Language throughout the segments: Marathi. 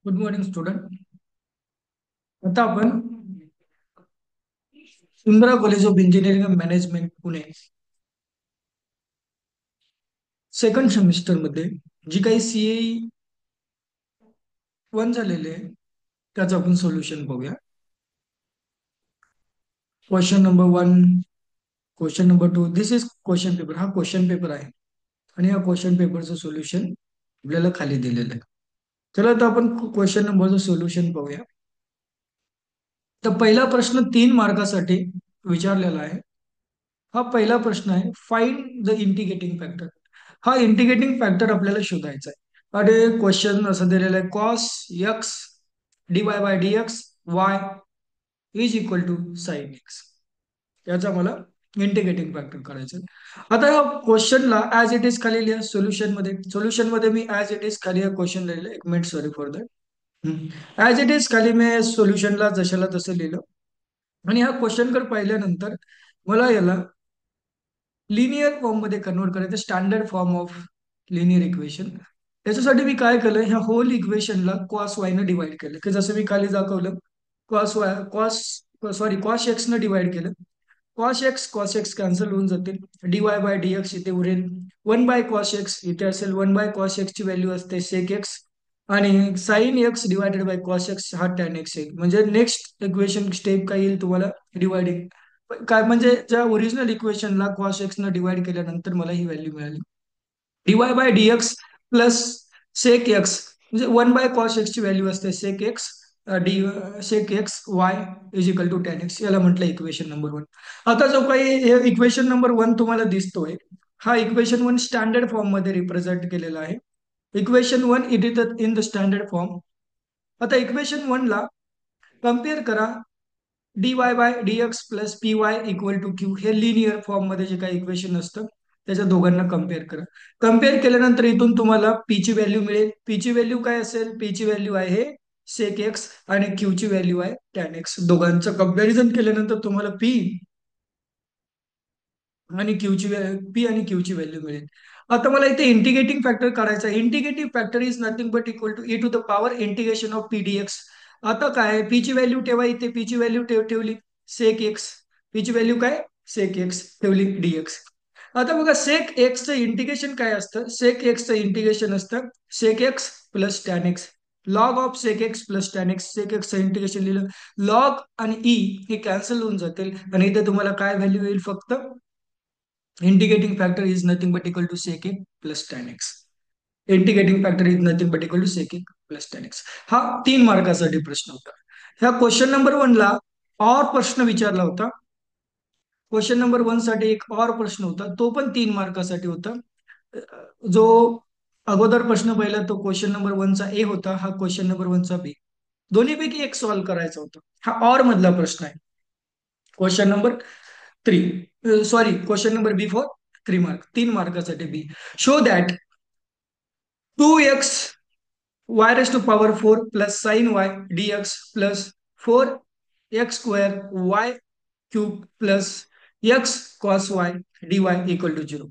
Good morning student. आता आपण Sundara College of Engineering and Management Pune second semester मध्ये जी काही सीए वन झालेले आहे त्याचं आपण सोल्युशन बघूया. Question number one, question number two, this is question paper. हा क्वेश्चन पेपर आहे आणि या क्वेश्चन पेपरचं सोल्युशन आपल्याला खाली दिलेलं आहे. चला आता आपण क्वेश्चन नंबरचं सोल्युशन पाहूया. तर पहिला प्रश्न 3 मार्कासाठी विचारलेला आहे. हा पहिला प्रश्न आहे, फाइंड द इंटिग्रेटिंग फॅक्टर. हा इंटिग्रेटिंग फॅक्टर आपल्याला शोधायचा आहे. आणि क्वेश्चन असं दिलेलं आहे, cos x d y by d x y is equal to sine x. याचा मला इंटिग्रेटिंग फॅक्टर करायचं आहे. आता या क्वेश्चनला ऍज इट इज खाली लिहा. सोल्युशन मध्ये मी ऍज इट इज खाली क्वेश्चन लिहिलं. एक minute, sorry for that. As it is खाली मी सोल्युशनला जशाला तसं लिहिलं. आणि ह्या क्वेश्चनकडे पाहिल्यानंतर मला याला लिनियर फॉर्म मध्ये कन्वर्ट करायचं, standard form of linear equation. त्याच्यासाठी मी काय केलं, ह्या होल इक्वेशनला कॉस वाय न डिवाइड केलं, की जसं मी खाली दाखवलं. Cos y cos sorry cos x न डिवाइड केलं. कॉस एक्स कॅन्सल होऊन जातील. D y by d x इथे उरेल. 1/cos x इथे असेल. 1/cos x ची व्हॅल्यू असते सेक एक्स. आणि sine x divided by cos x हा टॅन एक्स येईल. म्हणजे नेक्स्ट इक्वेशन स्टेप काय येईल तुम्हाला, डिवायडिंग. काय म्हणजे ज्या ओरिजिनल इक्वेशनला कॉस एक्स न डिवाइड केल्यानंतर मला ही व्हॅल्यू मिळाली. D y by d x plus sec x, म्हणजे 1/cos x ची व्हॅल्यू असते sec x. D sec x y is equal to tan x. याला म्हटलं इक्वेशन नंबर वन. आता जो काही इक्वेशन नंबर वन तुम्हाला दिसतोय, हा इक्वेशन वन स्टँडर्ड फॉर्म मध्ये रिप्रेझेंट केलेला आहे. Equation one it is in the standard form. आता इक्वेशन वन ला कम्पेअर करा. D y by d x plus p y equal to q, हे लिनियर फॉर्म मध्ये जे काही इक्वेशन असतं त्याच्या दोघांना कम्पेअर करा. कम्पेअर केल्यानंतर इथून तुम्हाला पी ची व्हॅल्यू मिळेल. पी ची व्हॅल्यू काय असेल, पी ची व्हॅल्यू आहे सेक एक्स आणि क्यू ची व्हॅल्यू आहे टॅन एक्स. दोघांचं कम्पॅरिझन केल्यानंतर तुम्हाला पी आणि क्यू ची व्हॅल्यू मिळेल. आता मला इथे इंटिग्रेटिंग फॅक्टर काढायचा आहे. Integrating factor is nothing but equal to e to the power integration of p d x. आता काय, पी ची व्हॅल्यू ठेवा इथे. पी ची व्हॅल्यू ठेवली सेक एक्स. पी ची व्हॅल्यू काय, सेक एक्स ठेवली डी एक्स. आता बघा, सेक एक्सचं इंटिग्रेशन काय असतं. सेक एक्सचं इंटिग्रेशन असतं sec x plus tan x. Log of sec x plus tan x. Sec एक्सचं इंटिग्रेशन लिहिलं. लॉग आणि ई हे कॅन्सल होऊन जातील आणि इथे तुम्हाला काय व्हॅल्यू येईल, फक्त integrating factor is nothing but equal to sec x plus tan x. Integrating factor is nothing but equal to sec x plus tan x. हा 3 मार्कासाठी प्रश्न होता. ह्या क्वेश्चन नंबर वन ला और प्रश्न विचारला होता. क्वेश्चन नंबर वन साठी एक और प्रश्न होता, तो पण 3 मार्कासाठी होता. जो अगोदर प्रश्न पहिला तो क्वेश्चन नंबर वनचा ए होता, हा क्वेश्चन नंबर वनचा बी. दोन्हीपैकी एक सॉल्व्ह करायचा होता. हा और मधला प्रश्न आहे. Question number three, sorry question number B for 3 mark. 3 मार्कासाठी B. Show that 2x y raise to power 4 plus sine y d x plus 4x² y cube plus x cos y d y equal to 0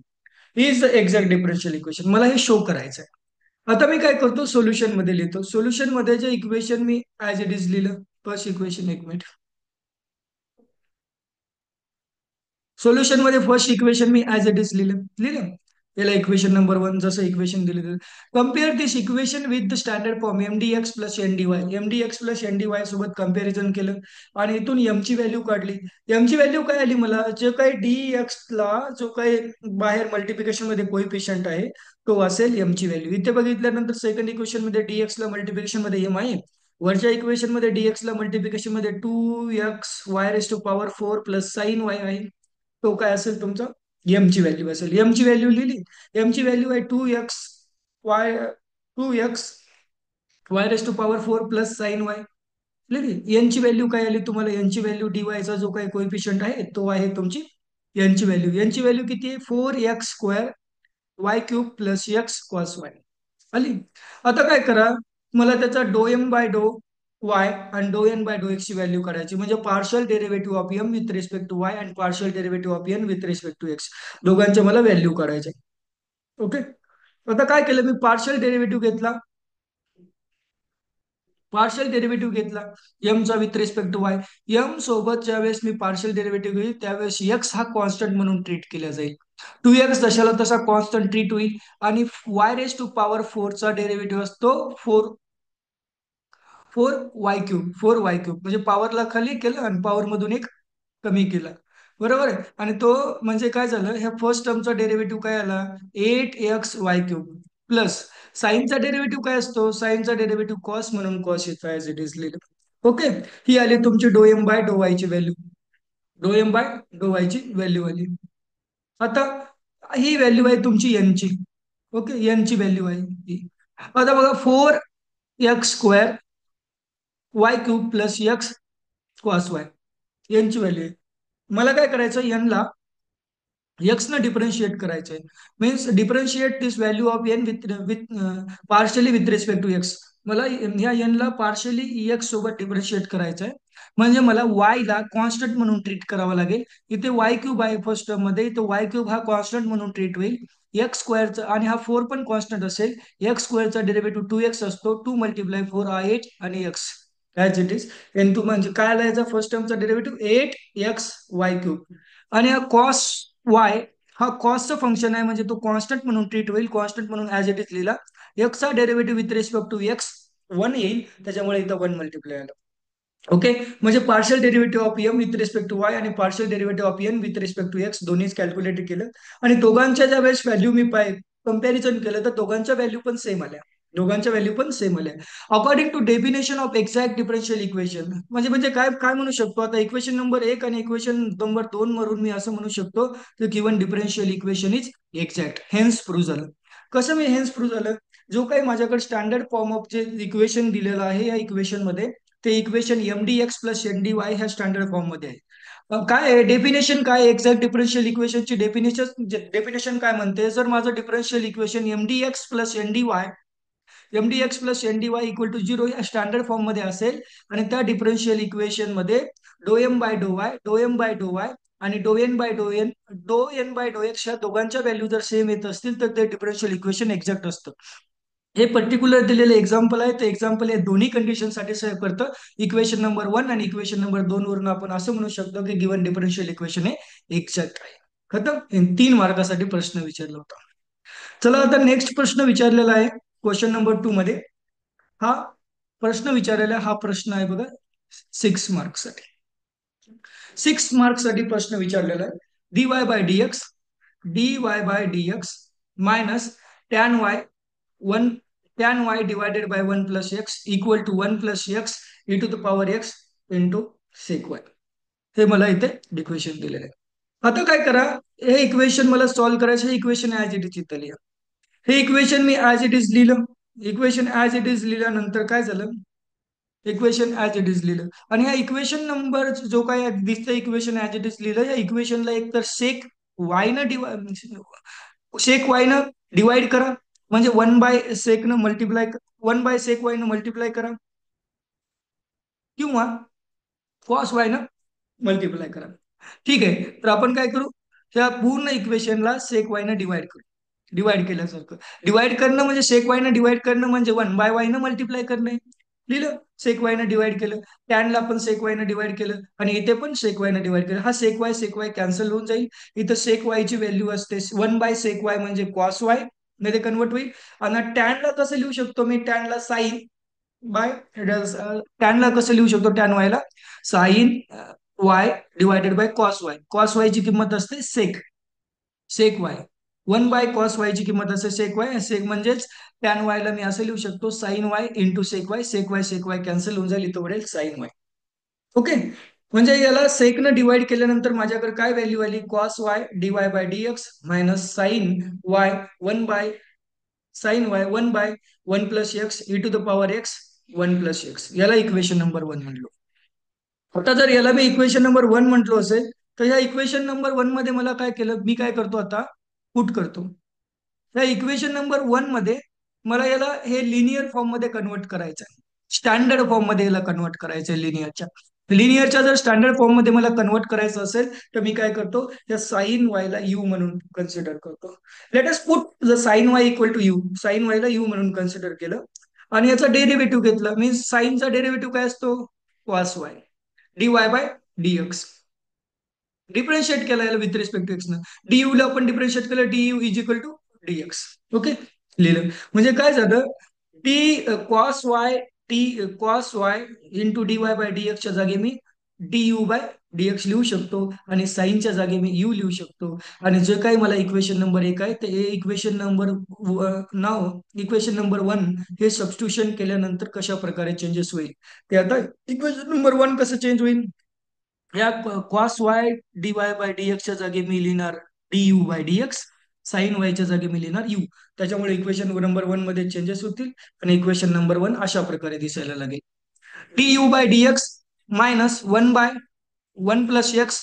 is the exact differential equation. मला हे शो करायचं आहे. आता मी काय करतो, सोल्युशन मध्ये लिहितो. सोल्युशन मध्ये जे इक्वेशन मी ऍज इट इज लिहिलं. फर्स्ट इक्वेशन, एक मिनिट. सोल्युशन मध्ये फर्स्ट इक्वेशन मी ऍज इट इज लिहिलं लिहिलं याला इक्वेशन नंबर वन जसं इक्वेशन दिलं. Compare this equation with the standard form m d x plus n d y. M d x plus n d y सोबत कम्पॅरिझन केलं आणि इथून एम ची व्हॅल्यू काढली. एम ची व्हॅल्यू काय आली मला, जे काही डी एक्स ला जो काही बाहेर मल्टिप्लिकेशन मध्ये कोइफिशियंट आहे तो असेल एम ची व्हॅल्यू. इथे बघितल्यानंतर सेकंड इक्वेशन मध्ये डीएक्स ला मल्टिप्लिकेशन मध्ये एम आहे. वरच्या इक्वेशन मध्ये डीएक्स ला मल्टिप्लिकेशन मध्ये 2x y raise to power 4 plus sine y आहे. तो काय असेल तुमचा, एम ची व्हॅल्यू असेल. एम ची व्हॅल्यू लिहिली. एम ची व्हॅल्यू आहे y 2x y raise to power 4 plus sine y लिहिली. एन ची व्हॅल्यू काय आली तुम्हाला, एन ची व्हॅल्यू डीवायचा जो काही कोइफिशियंट आहे तो आहे तुमची एन ची व्हॅल्यू. एन ची व्हॅल्यू किती आहे, 4x² y cube plus x cos Y आली. आता काय करा, मला त्याचा डो एम बाय डो वाय आणि डो एन बाय डो एक्स ची व्हॅल्यू काढायची. म्हणजे partial derivative of M with respect to y and partial derivative of N with respect to x. दोघांच्या मला व्हॅल्यू काढायच्या. ओके. आता काय केलं मी, पार्शियल डेरिव्हेटिव्ह घेतला. पार्शियल डेरिव्हेटिव्ह घेतला चा विथ रिस्पेक्ट टू वाय. सोबत ज्यावेळेस मी पार्शियल डेरिव्हेटिव्ह घेईल त्यावेळेस एक्स हा कॉन्स्टंट म्हणून ट्रीट केला जाईल. 2x जशाला तसा कॉन्स्टंट ट्रीट होईल. आणि वाय रेस टू पॉवर 4 चा डेरिव्हेटिव्ह असतो 4y³ म्हणजे पॉवरला खाली केलं आणि पॉवर मधून एक कमी केला. बरोबर आहे. आणि तो म्हणजे काय झालं, ह्या फर्स्ट टर्मचा डेरिव्हेटिव्ह काय आला 8xy³ प्लस साईनचा डेरिव्हेटिव्ह काय असतो, साईनचा डेरिव्हेटिव्ह कॉस म्हणून कॉस येतो ऍज इट इज लिहिलं. ओके. ही आली तुमची डो एम बाय डो वाय ची व्हॅल्यू. डो एम बाय डो वाय ची व्हॅल्यू आली. आता ही व्हॅल्यू आहे तुमची एन ची. ओके, एन ची व्हॅल्यू आहे ही. आता बघा 4x² y³ plus x cos y यांची व्हॅल्यू आहे. मला काय करायचं, यांना एक्स न डिफरन्शिएट करायचंय. Means differentiate this value of N with with partially with respect to x. मला ह्या एनला पार्शली एक्स सोबत डिफरन्शिएट करायचं आहे. म्हणजे मला वाय ला कॉन्स्टंट म्हणून ट्रीट करावं लागेल. इथे y³ आहे फर्स्ट टर्म मध्ये, तो y³ हा कॉन्स्टंट म्हणून ट्रीट होईल. एक्स स्क्वेअरचा आणि हा 4 पण कॉन्स्टंट असेल. एक्स स्क्वेअरचा डेरिव्हेटिव्ह 2x असतो. 2 मल्टिप्लाय 4 हा 8 आणि x as it is. N two म्हणजे काय आला याचा फर्स्ट टर्मचा डेरिव्हेटिव्ह 8xy³. आणि हा कॉस वाय हा कॉसचं फंक्शन आहे म्हणजे तो कॉन्स्टंट म्हणून ट्रीट होईल. कॉन्स्टंट म्हणून ऍज इट इज लिहिला. एक्सचा derivative with respect to x 1 येईल, त्याच्यामुळे इथं 1 मल्टिप्लाय आलं. ओके. म्हणजे partial derivative of M with respect to y आणि partial derivative of N with respect to x दोन्हीच कॅल्क्युलेट केलं. आणि दोघांच्या ज्या वेळेस व्हॅल्यू मी कम्पॅरिझन केलं तर दोघांच्या व्हॅल्यू पण सेम आल्या. दोघांच्या व्हॅल्यू पण सेम आल्या. According to definition of exact differential equation. म्हणजे म्हणजे काय काय म्हणू शकतो आता, इक्वेशन नंबर 1 आणि इक्वेशन नंबर 2 वरून मी असं म्हणू शकतो की given differential equation is exact. Hence prove झालं. कसं मी हेन्स प्रूव्ह झालं, जो काही माझ्याकडे स्टँडर्ड फॉर्म ऑफ जे इक्वेशन दिलेलं आहे या इक्वेशन मध्ये, ते इक्वेशन mdx प्लस ndy ह्या स्टँडर्ड फॉर्म मध्ये आहे. काय आहे डेफिनेशन, काय एक्झॅक्ट डिफरन्शियल इक्वेशनची डेफिनेशन काय म्हणते, जर माझं differential equation mdx plus ndy equal to 0 या स्टँडर्ड फॉर्म मध्ये असेल आणि त्या डिफरन्शियल इक्वेशन मध्ये डो एम बाय डो वाय, डो एम बाय डो वाय आणि डो एन बाय डो एक्स या दोघांच्या व्हॅल्यू जर सेम येत असतील तर ते डिफरन्शियल इक्वेशन एक्झॅक्ट असतं. हे पर्टिक्युलर दिलेले एक्झाम्पल आहे. ते एक्झाम्पल हे दोन्ही कंडिशन सॅटिस्फाय करतं. इक्वेशन नंबर 1 आणि इक्वेशन नंबर 2 वरून आपण असं म्हणू शकतो की गिवन डिफरन्शियल इक्वेशन हे एक्झॅक्ट आहे. खतम. 3 मार्कासाठी प्रश्न विचारला होता. चला आता नेक्स्ट प्रश्न विचारलेला आहे क्वेश्चन नंबर 2 मध्ये. हा प्रश्न विचारलेला, हा प्रश्न आहे बघा 6 मार्क्ससाठी. 6 मार्क्ससाठी प्रश्न विचारलेला आहे. dy by dx minus tan y 1 tan y divided by 1 plus x equal to 1 plus x e to the power x into sec y. हे मला इथे इक्वेशन दिलेलं आहे. आता काय करा, हे इक्वेशन मला सॉल्व्ह करायचं. हे इक्वेशन ऍज इट इज इथं लिहा. हे इक्वेशन मी ऍज इट इज लिहिलं. इक्वेशन ऍज इट इज लिहिल्यानंतर काय झालं, इक्वेशन ऍज इट इज लिहिलं आणि ह्या इक्वेशन नंबर जो काय दिसतं इक्वेशन ऍज इट इज लिहिलं, या इक्वेशनला एक तर सेक वाय न डिवाइड करा, म्हणजे 1 बाय सेक वाय न मल्टिप्लाय करा, किंवा कॉस वाय न मल्टिप्लाय करा. ठीक आहे. तर आपण काय करू, ह्या पूर्ण इक्वेशनला सेक वाय न डिवाइड करू. डिवाइड केल्यासारखं. डिवाइड करणं म्हणजे सेक वाय न डिवाइड करणं म्हणजे 1 बाय वाय न मल्टिप्लाय करणे. लिहिलं. सेक वाय न डिवाइड केलं. टॅनला पण सेक वाय न डिवाइड केलं आणि इथे पण सेक वाय न डिवाइड केलं. हा सेक वाय कॅन्सल होऊन जाईल. इथं सेक वाय ची व्हॅल्यू असते 1 बाय सेक वाय म्हणजे कॉस वाय मध्ये कन्वर्ट होईल. आणि टॅनला कसं लिहू शकतो मी, टॅनला साईन बाय टॅनला कसं लिहू शकतो, टॅन वायला sine y divided by cos y. Cos y ची किंमत असते sec sec y. 1 by cos y ची किंमत असते सेक वाय. सेक म्हणजेच टॅन वायला मी असं लिहू शकतो sine y into sec y. Sec y cancel होऊन जाईल, इथं पडेल साईन वाय. ओके. म्हणजे याला सेक न डिवाइड केल्यानंतर माझ्याकडे काय व्हॅल्यू आली, cos y d y by d x minus sine y 1 plus x e to the power x 1 plus x. याला इक्वेशन नंबर 1 म्हणलो. आता जर याला मी इक्वेशन नंबर 1 म्हटलो असेल तर या इक्वेशन नंबर 1 मध्ये मला काय केलं, मी काय करतो आता पुट करतो. या इक्वेशन नंबर 1 मध्ये मला याला हे लिनियर फॉर्म मध्ये कन्वर्ट करायचं आहे. स्टँडर्ड फॉर्म मध्ये याला कन्वर्ट करायचं आहे. लिनियरच्या जर स्टँडर्ड फॉर्म मध्ये मला कन्वर्ट करायचं असेल तर मी काय करतो, या साईन वायला यू म्हणून कन्सिडर करतो. Let us put the sine y equal to u. Sine वायला यू म्हणून कन्सिडर केलं आणि याचा डेरिव्हेटिव्ह घेतला मीन्स साईनचा डेरिव्हेटिव्ह काय असतो cos y d y by d x. Differentiate केला याला विथ रिस्पेक्ट टू एक्स न. डीयू ला आपण डिफरन्शिएट केलं d u is equal to d x. Okay लिहिलं म्हणजे काय झालं d cos y t cos y into d y by d च्या जागी मी डी यू बाय डीएक्स लिहू शकतो आणि साईनच्या जागी मी यू लिहू शकतो. आणि जे काही मला इक्वेशन नंबर एक आहे ते इक्वेशन नंबर नाव इक्वेशन नंबर वन हे सबस्टिट्यूशन केल्यानंतर कशा प्रकारे चेंजेस होईल ते आता इक्वेशन नंबर वन कसं चेंज होईल. या cos y d y by d च्या जागी मी लिहिणार d u by d x. Sine वायच्या जागी मी लिहिणार यू. त्याच्यामुळे इक्वेशन नंबर वन मध्ये चेंजेस होतील आणि इक्वेशन नंबर वन अशा प्रकारे दिसायला लागेल d u by d x minus one bye one plus x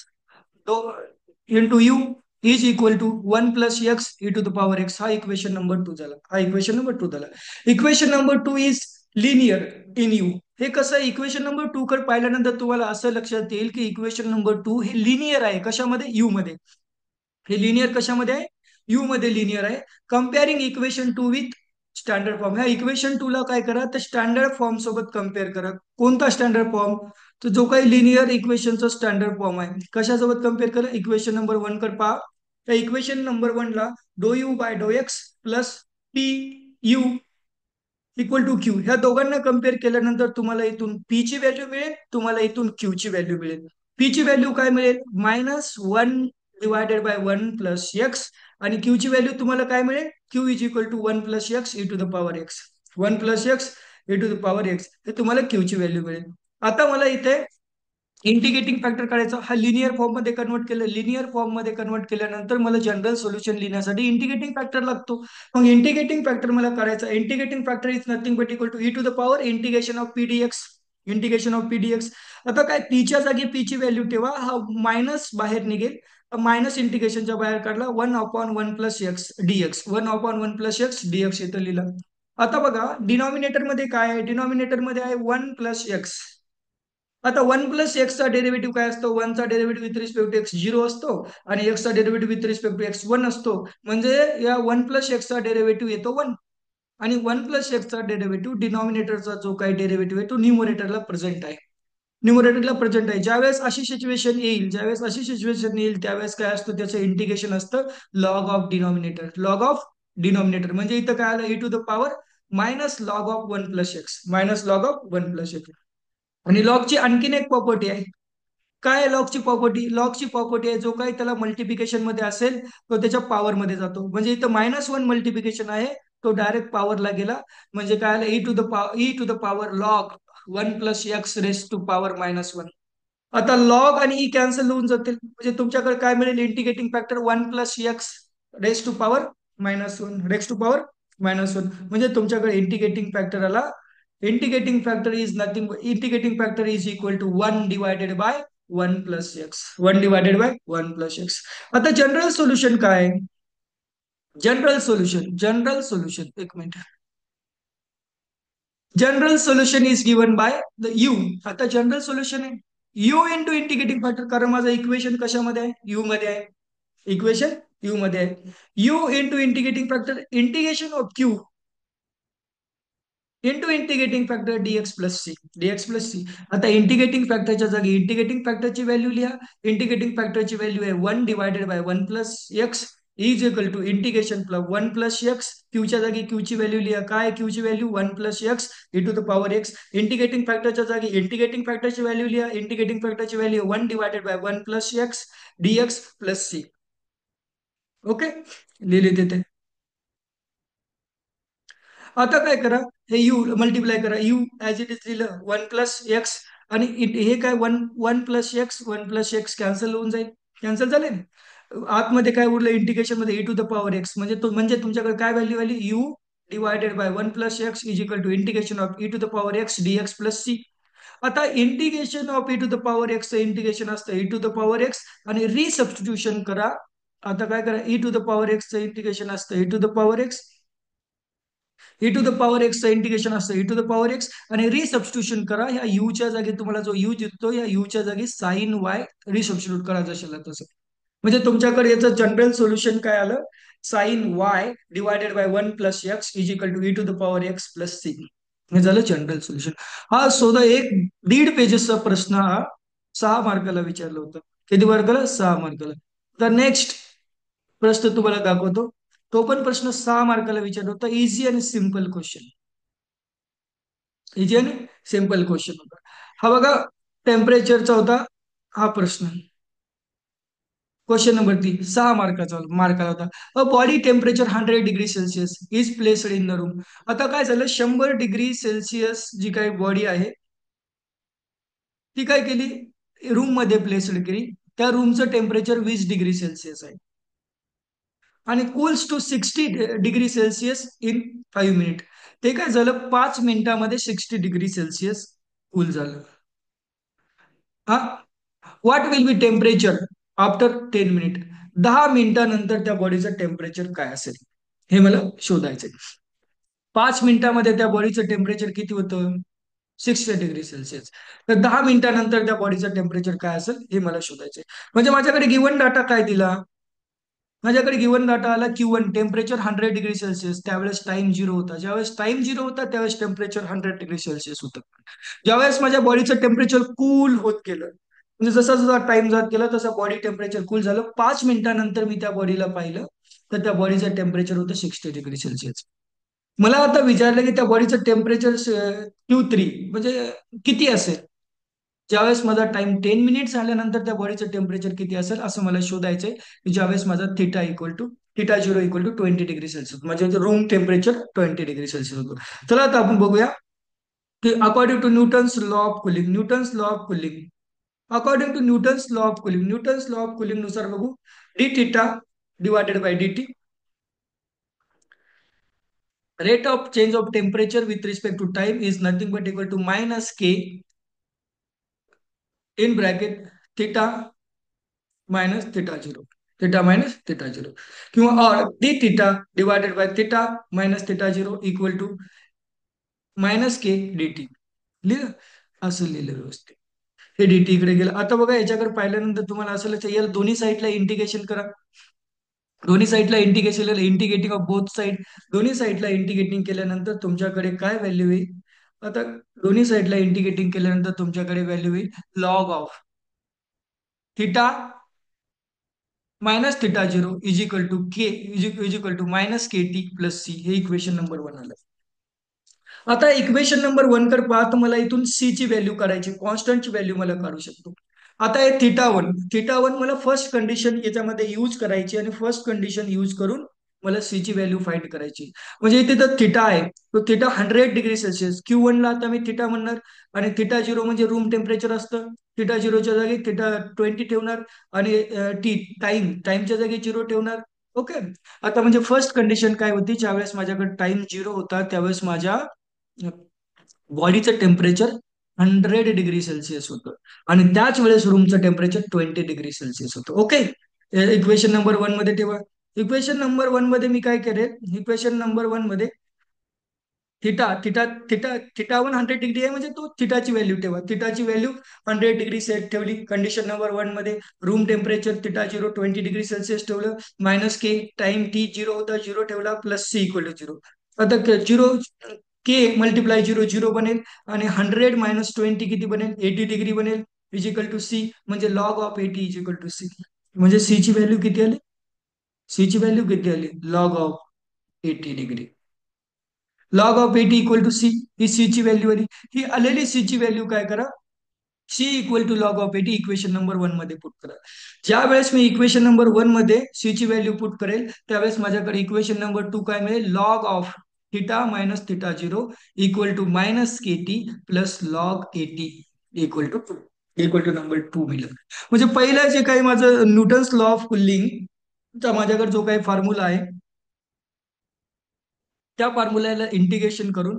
into u is equal to one plus x e to the power x. हा इक्वेशन नंबर टू झाला. हा इक्वेशन नंबर टू झाला. Equation number two is linear in u. हे कसं आहे इक्वेशन नंबर टू कडे पाहिल्यानंतर तुम्हाला असं लक्षात येईल की इक्वेशन नंबर टू हे लिनियर आहे कशामध्ये यू मध्ये. हे लिनियर कशामध्ये आहे यू मध्ये लिनियर आहे. Comparing equation two with standard form. ह्या इक्वेशन टू ला काय करा तर स्टँडर्ड फॉर्म सोबत कम्पेअर करा. कोणता स्टँडर्ड फॉर्म तर जो काही लिनियर इक्वेशनचा स्टँडर्ड फॉर्म आहे कशासोबत कम्पेअर करा इक्वेशन नंबर वन कडे पहा. त्या इक्वेशन नंबर वन ला डो यू बाय डो x plus p u equal to q. ह्या दोघांना कम्पेअर केल्यानंतर तुम्हाला इथून पी ची व्हॅल्यू मिळेल तुम्हाला इथून क्यू ची व्हॅल्यू मिळेल. पी ची व्हॅल्यू काय मिळेल minus one divided by one plus x आणि क्यू ची व्हॅल्यू तुम्हाला काय मिळेल q is equal to one plus x e to the power x. One plus x e to the power x हे तुम्हाला क्यू ची व्हॅल्यू मिळेल. आता मला इथे इंटिग्रेटिंग फॅक्टर काढायचा. हा लिनियर फॉर्म मध्ये कन्वर्ट केलं. लिनियर फॉर्म मध्ये कन्वर्ट केल्यानंतर मला जनरल सोल्युशन लिहिण्यासाठी इंटिग्रेटिंग फॅक्टर लागतो. मग इंटिग्रेटिंग फॅक्टर मला करायचा. Integrating factor is nothing but equal to e to the power integration of P d x. Integration of P d x. आता काय पीच्या जागी पी ची व्हॅल्यू ठेवा. हा मायनस बाहेर निघेल. मायनस इंटिग्रेशनच्या बाहेर काढला one upon one plus x d x. One upon one plus x d x इथं लिहिलं. आता बघा डिनॉमिनेटर मध्ये काय आहे डिनॉमिनेटर मध्ये आहे वन प्लस एक्स. आता वन प्लस एक्सचा डेरिव्हेटिव्ह काय असतो वनचा derivative with respect to x zero असतो आणि एक्सचा derivative with respect to x one असतो. म्हणजे या वन प्लस एक्सचा डेरिव्हेटिव्ह येतो वन आणि वन प्लस एक्सचा डेरिव्हेटिव्ह डिनॉमिनेटरचा जो काही डेरिव्हेटिव्ह आहे तो न्यूमरेटरला प्रेझेंट आहे. न्यूमरेटरला प्रेझेंट आहे. ज्यावेळेस अशी सिच्युएशन येईल ज्यावेळेस अशी सिच्युएशन येईल त्यावेळेस काय असतं त्याचं इंटिग्रेशन असतं log of denominator. Log of denominator म्हणजे इथं काय आलं e to the power minus log of one plus x minus log of one plus x. आणि लॉगची आणखीन एक प्रॉपर्टी आहे. काय आहे लॉगची प्रॉपर्टी. लॉगची प्रॉपर्टी आहे जो काही त्याला मल्टिप्लिकेशन मध्ये असेल तो त्याच्या पॉवर मध्ये जातो. म्हणजे इथं मायनस वन मल्टिप्लिकेशन आहे तो डायरेक्ट पॉवरला गेला. म्हणजे काय आलं e to the power log one plus x raise to power minus one. आता लॉग आणि ई कॅन्सल होऊन जातील म्हणजे तुमच्याकडे काय मिळेल integrating factor one plus x raise to power minus one raise to power minus one. म्हणजे तुमच्याकडे इंटिग्रेटिंग फॅक्टर आला. Integrating factor is nothing integrating factor is equal to one divided by one plus x. One divided by one plus x. आता जनरल सोल्युशन काय जनरल सोल्युशन एक minute. General solution is given by the you. आता जनरल सोल्युशन आहे यू इंटू इंटिग्रेटिंग फॅक्टर कारण माझं इक्वेशन कशामध्ये आहे यू मध्ये आहे. इक्वेशन यू मध्ये आहे. U into integrating factor integration of Q into integrating factor d x plus C d x plus C. आता इंटिग्रेटिंग फॅक्टरच्या जागी इंटिग्रेटिंग फॅक्टरची व्हॅल्यू लिहा. इंटिग्रेटिंग फॅक्टरची व्हॅल्यू आहे one divided by one plus x is equal to integration plus one plus x. क्यूच्या जागी क्यूची व्हॅल्यू लिहा. काय क्यूची value one plus x e to the power x. Integrating फॅक्टरच्या जागी इंटिग्रेटिंग फॅक्टरची व्हॅल्यू लिहा. इंटिग्रेटिंग फॅक्टरची value one divided by one plus x d x plus C. Okay लिहिले तिथे. आता काय करा हे यू मल्टिप्लाय करा. यू ऍज इट इज लिहिलं वन प्लस एक्स आणि हे काय one one plus x cancel होऊन जाईल. कॅन्सल झाले. आतमध्ये काय उरलं इंटिग्रेशन मध्ये e to the power x म्हणजे म्हणजे तुमच्याकडे काय व्हॅल्यू आली u divided by one plus x is equal to integration of e to the power x d x plus C. आता integration of e to the power x integration असतं e to the power x आणि रिसबस्टिट्यूशन करा. आता काय करा e to the power x integration असतं e to the power x e to the power एक्सचं इंटिग्रेशन असतं e to the power x आणि रिसबस्टिट्यूशन करा. ह्या यूच्या जागी तुम्हाला जो यू दिसतो या यूच्या जागी साइन वाय रिसबस्टिट्यूट करा जशाला तसं. म्हणजे तुमच्याकडे याचं जनरल सोल्युशन काय आलं sine y divided by one plus x is equal to e to the power x plus c. हे झालं जनरल सोल्युशन. हा शोधा एक 1.5 पेजेसचा प्रश्न हा 6 मार्काला विचारला होता. किती मार्काला? 6 मार्काला. तर नेक्स्ट प्रश्न तुम्हाला दाखवतो. तो पण प्रश्न 6 मार्काला विचारला होता. इझी आणि सिम्पल क्वेश्चन. इझी आणि सिम्पल क्वेश्चन होता. हा बघा, टेम्परेचरचा होता हा प्रश्न. क्वेश्चन नंबर 3, 6 मार्काला होता. A body temperature 100 degree Celsius is placed in the room. आता काय झालं, 100 डिग्री सेल्सिअस जी काही बॉडी आहे ती काय केली, रूम मध्ये प्लेस्ड केली. त्या रूमचं टेम्परेचर 20 डिग्री सेल्सिअस आहे आणि cools to 60 degree celsius in 5 minute. ते काय झालं, 5 मिनिटामध्ये 60 डिग्री सेल्सिअस कूल झालं. हा, what will be temperature after 10 minute. 10 मिनिटानंतर त्या बॉडीचं टेम्परेचर काय असेल हे मला शोधायचंय. 5 मिनिटामध्ये त्या बॉडीचं टेम्परेचर किती होतं, 60 डिग्री सेल्सिअस. तर 10 मिनिटानंतर त्या बॉडीचं टेम्परेचर काय असेल हे मला शोधायचंय. म्हणजे माझ्याकडे गिवन डाटा काय दिला, माझ्याकडे गिवन डाटा आला Q1 टेम्परेचर 100 डिग्री सेल्सिअस, त्यावेळेस टाइम 0 होता. ज्यावेळेस टाइम 0 होता त्यावेळेस टेम्परेचर 100 डिग्री सेल्सिअस होतं. ज्यावेळेस माझ्या बॉडीचं टेम्परेचर कूल होत गेलं, म्हणजे जसा जसा टाइम जात गेला तसं बॉडी टेम्परेचर कूल झालं. 5 मिनिटानंतर मी त्या बॉडीला पाहिलं तर त्या बॉडीचं टेम्परेचर होतं 60 डिग्री सेल्सिअस. मला आता विचारलं की त्या बॉडीचं टेम्परेचर Q3 म्हणजे किती असेल. ज्यावेळेस माझा टाइम 10 मिनिट झाल्यानंतर त्या बॉडीचं टेम्परेचर किती असेल असं मला शोधायचंय, की ज्यावेळेस माझा theta zero equal to 20 degree celsius, म्हणजे रूम टेम्परेचर 20 डिग्री सेल्सिअस होतं. चला आता आपण बघूया की according to Newton's law of cooling, Newton's law of cooling, according to Newton's law of cooling, Newton's law of cooling नुसार बघू, d theta divided by d t, rate of change of temperature with respect to time is nothing but equal to minus k in bracket theta minus theta 0, theta minus theta 0, किंवा और d theta divided by theta minus theta 0 equal to minus k dt. लिहिलं, असं लिहिलं व्यवस्थित. हे dt इकडे गेलं. आता बघा याच्याकडे पाहिल्यानंतर तुम्हाला असं लक्षात येईल, दोन्ही साईडला इंटिग्रेशन करा. दोन्ही साईडला integration, integrating of both side. दोन्ही साईडला इंटिग्रेटिंग केल्यानंतर तुमच्याकडे काय व्हॅल्यू येईल, आता दोन्ही साईडला इंटिग्रेटिंग केल्यानंतर तुमच्याकडे व्हॅल्यू येईल log of theta minus theta zero is equal to k is equal to minus k t plus c. हे इक्वेशन नंबर 1 आलं. आता इक्वेशन नंबर 1 कर पाहतो, मला इथून सी ची व्हॅल्यू काढायची, कॉन्स्टंटची व्हॅल्यू मला काढू शकतो. आता हे थिटा वन मला फर्स्ट कंडिशन याच्यामध्ये यूज करायची आणि फर्स्ट कंडिशन यूज करून मला सी ची व्हॅल्यू फाइंड करायची. म्हणजे इथे तर थिटा आहे, तो थिटा 100 डिग्री सेल्सिअस, Q1 ला आता मी थिटा म्हणणार आणि थिटा झिरो म्हणजे रूम टेम्परेचर असतं. थिटा झिरोच्या जागी थिटा 20 ठेवणार आणि टी टाइमच्या जागी 0 ठेवणार. ओके. आता म्हणजे फर्स्ट कंडिशन काय होती, ज्यावेळेस माझ्याकडे टाइम 0 होता त्यावेळेस माझ्या बॉडीचं टेम्परेचर 100 डिग्री सेल्सिअस होतं आणि त्याच वेळेस रूमचं टेम्परेचर 20 डिग्री सेल्सिअस होतं. ओके. इक्वेशन नंबर 1 मध्ये ठेवा. इक्वेशन नंबर 1 मध्ये मी काय करेल, इक्वेशन नंबर 1 मध्ये theta theta theta theta 100 degree आहे, म्हणजे तो थिटाची व्हॅल्यू ठेवा. थिटाची व्हॅल्यू 100 डिग्री सेट ठेवली कंडिशन नंबर 1 मध्ये. Room temperature theta 0 20 degree Celsius ठेवलं. मायनस के टाइम टी 0 होता 0 ठेवला प्लस सी इक्वल टू 0. आता 0 के मल्टिप्लाय 0 0 बनेल आणि 100 - 20 किती बनेल, 80 डिग्री बनेल इज इक्वल टू सी. म्हणजे log of 80 is equal to c. म्हणजे सी ची व्हॅल्यू किती आली, सी ची व्हॅल्यू किती आली, log of 80 degree. Log of 80 equal to c, ही सी ची व्हॅल्यू आली. ही आलेली सी ची व्हॅल्यू काय करा, c equal to log of 80 equation number 1 मध्ये पुट करा. ज्या वेळेस मी इक्वेशन नंबर 1 मध्ये सी ची व्हॅल्यू पुट करेल त्यावेळेस माझ्याकडे इक्वेशन नंबर 2 काय मिळेल, log of theta minus theta zero equal to minus k t plus log 80 equal to 2, equal to number 2 मिळेल. म्हणजे पहिलं जे काही माझं न्यूटन्स लॉ ऑफ कुलिंग चा माझ्याकडे जो काही फॉर्म्युला आहे त्या फॉर्म्युल्याला इंटिग्रेशन करून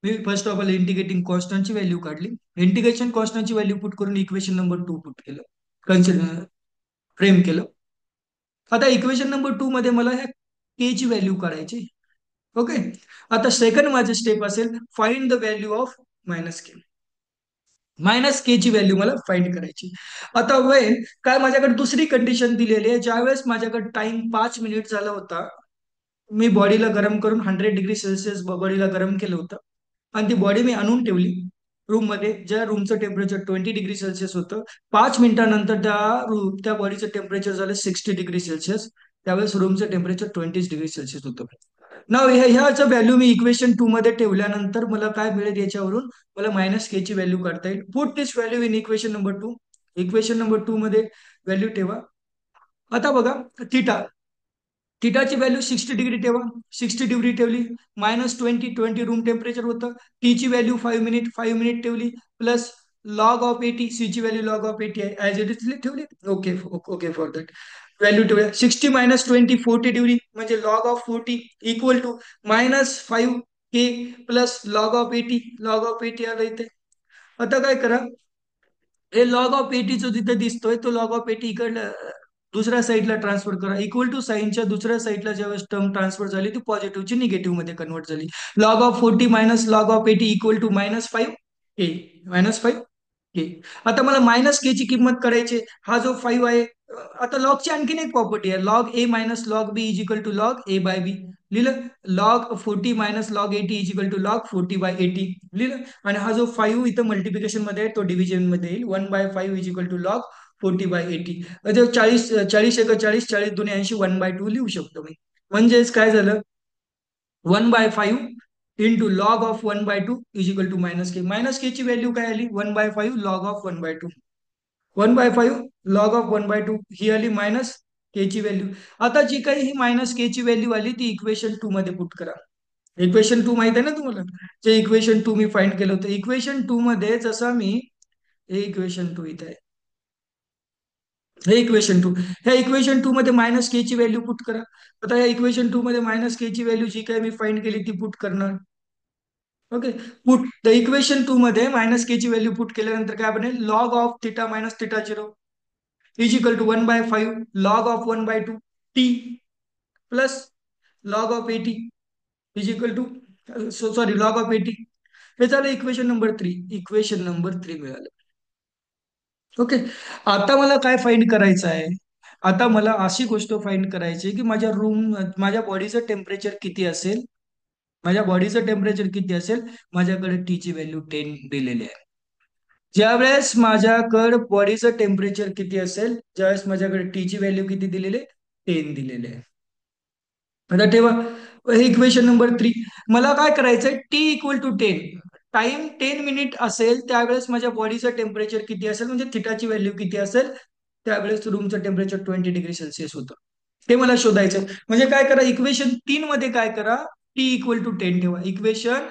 मी फर्स्ट ऑफ ऑल इंटिग्रेटिंग कॉन्स्टंटची व्हॅल्यू काढली. इंटिग्रेशन कॉन्स्टंटची व्हॅल्यू पुट करून इक्वेशन नंबर 2 पुट केलं, कन्सिडर फ्रेम केलं. आता इक्वेशन नंबर 2 मध्ये मला ह्या के ची व्हॅल्यू काढायची. ओके. आता सेकंड माझे स्टेप असेल find the value of minus k. मायनस के ची व्हॅल्यू मला फाइंड करायची. आता वेळ काय, माझ्याकडे दुसरी कंडिशन दिलेली आहे. ज्यावेळेस माझ्याकडे टाइम 5 मिनिट झाला होता, मी बॉडीला गरम करून 100 डिग्री सेल्सिअस बॉडीला गरम केलं होतं आणि ती बॉडी मी आणून ठेवली रूम मध्ये, ज्या रूमचं टेम्परेचर 20 डिग्री सेल्सिअस होतं. 5 मिनिटानंतर त्या बॉडीचं टेम्परेचर झालं 60 डिग्री सेल्सिअस. त्यावेळेस रूमचं टेम्परेचर 20 डिग्री सेल्सिअस होतं. नाव ह्याचं व्हॅल्यू मी इक्वेशन 2 मध्ये ठेवल्यानंतर मला काय मिळेल याच्यावरून, मला मायनस के ची व्हॅल्यू काढता येईल. Put this value in equation number 2. Equation number 2 मध्ये व्हॅल्यू ठेवा. आता बघा, थिटा थिटाची व्हॅल्यू 60 डिग्री ठेवा. 60 डिग्री ठेवली. -20 रूम टेम्परेचर होतं. टी ची व्हॅल्यू 5 मिनिट, 5 मिनिट ठेवली. प्लस लॉग ऑफ 80, सी ची व्हॅल्यू लॉग ऑफ 80 आहे, ऍज इट इज ठेवली. Okay okay for that value ठेवूया. 60 - 20 40 डिग्री म्हणजे log of 40 equal to -5 k plus log of 80. Log of 80 आलं इथे. आता काय करा, हे लॉग ऑफ 80 जो तिथे दिसतोय तो लॉग ऑफ 80 इकडल्या दुसऱ्या साईडला ट्रान्सफर करा. इक्वल टू साईनच्या दुसऱ्या साईडला ज्यावेळेस टर्म ट्रान्सफर झाली ती पॉझिटिव्हची निगेटिव्ह मध्ये कन्वर्ट झाली. Log of 40 minus log of 80 equal to -5 k. -5 k. आता मला मायनस के ची किंमत करायची. हा जो 5 आहे, आता लॉगची आणखीन एक प्रॉपर्टी आहे, log A minus log B is equal to log A by B. लिहिलं. Log 40 minus log 80 is equal to log 40/80. लिहिलं. आणि हा जो 5 इथं मल्टिप्लिकेशन मध्ये आहे तो डिव्हिजन मध्ये येईल. 1/5 इज इक्वल टू लॉग 40/80. 40 40 एक 40, 40 दुने 80, 1/2 लिहू शकतो मी. म्हणजेच काय झालं, 1/5 into log of 1/2 is equal to minus k. मायनस के ची व्हॅल्यू काय आली, 1/5 लॉग ऑफ 1/2. 1/5 लॉग ऑफ 1/2 ही आली मायनस के ची व्हॅल्यू. आता जी काही ही मायनस के ची व्हॅल्यू आली ती इक्वेशन 2 मध्ये पुट करा. इक्वेशन 2 माहित आहे ना तुम्हाला, जे इक्वेशन 2 मी फाइंड केलं होतं. इक्वेशन 2 मध्ये जसा मी, हे इक्वेशन 2 इथे आहे, हे इक्वेशन 2. ह्या इक्वेशन 2 मध्ये मायनस के ची व्हॅल्यू पुट करा. आता या इक्वेशन 2 मध्ये मायनस के ची व्हॅल्यू जी काही मी फाइंड केली ती पुट करणार. ओके. पुट द इक्वेशन 2 मध्ये मायनस के ची व्हॅल्यू पुट केल्यानंतर काय बनेल, log of theta minus theta zero is equal to 1/5 log of 1/2 t plus log of 80 is equal to, sorry log of 80. हे झालं इक्वेशन नंबर 3. इक्वेशन नंबर 3 मिळालं. ओके. आता मला काय फाइंड करायचं आहे, आता मला अशी गोष्ट फाइंड करायची आहे की माझ्या बॉडीचं टेम्परेचर किती असेल. माझ्या बॉडीचं टेम्परेचर किती असेल, माझ्याकडे टी ची व्हॅल्यू 10 दिलेली आहे. ज्यावेळेस माझ्याकडे बॉडीचं टेम्परेचर किती असेल, ज्यावेळेस माझ्याकडे टी ची व्हॅल्यू किती दिलेली आहे, 10 दिलेली आहे. आता ठेवा, हे इक्वेशन नंबर 3. मला काय करायचंय, t equal to 10, time 10 minute असेल त्यावेळेस माझ्या बॉडीचं टेम्परेचर किती असेल, म्हणजे थिटाची व्हॅल्यू किती असेल, त्यावेळेस रूमचं टेम्परेचर 20 डिग्री सेल्सिअस होतं. ते मला शोधायचं. म्हणजे काय करा, इक्वेशन 3 मध्ये काय करा, टी इक्वल टू 10 ठेवा. इक्वेशन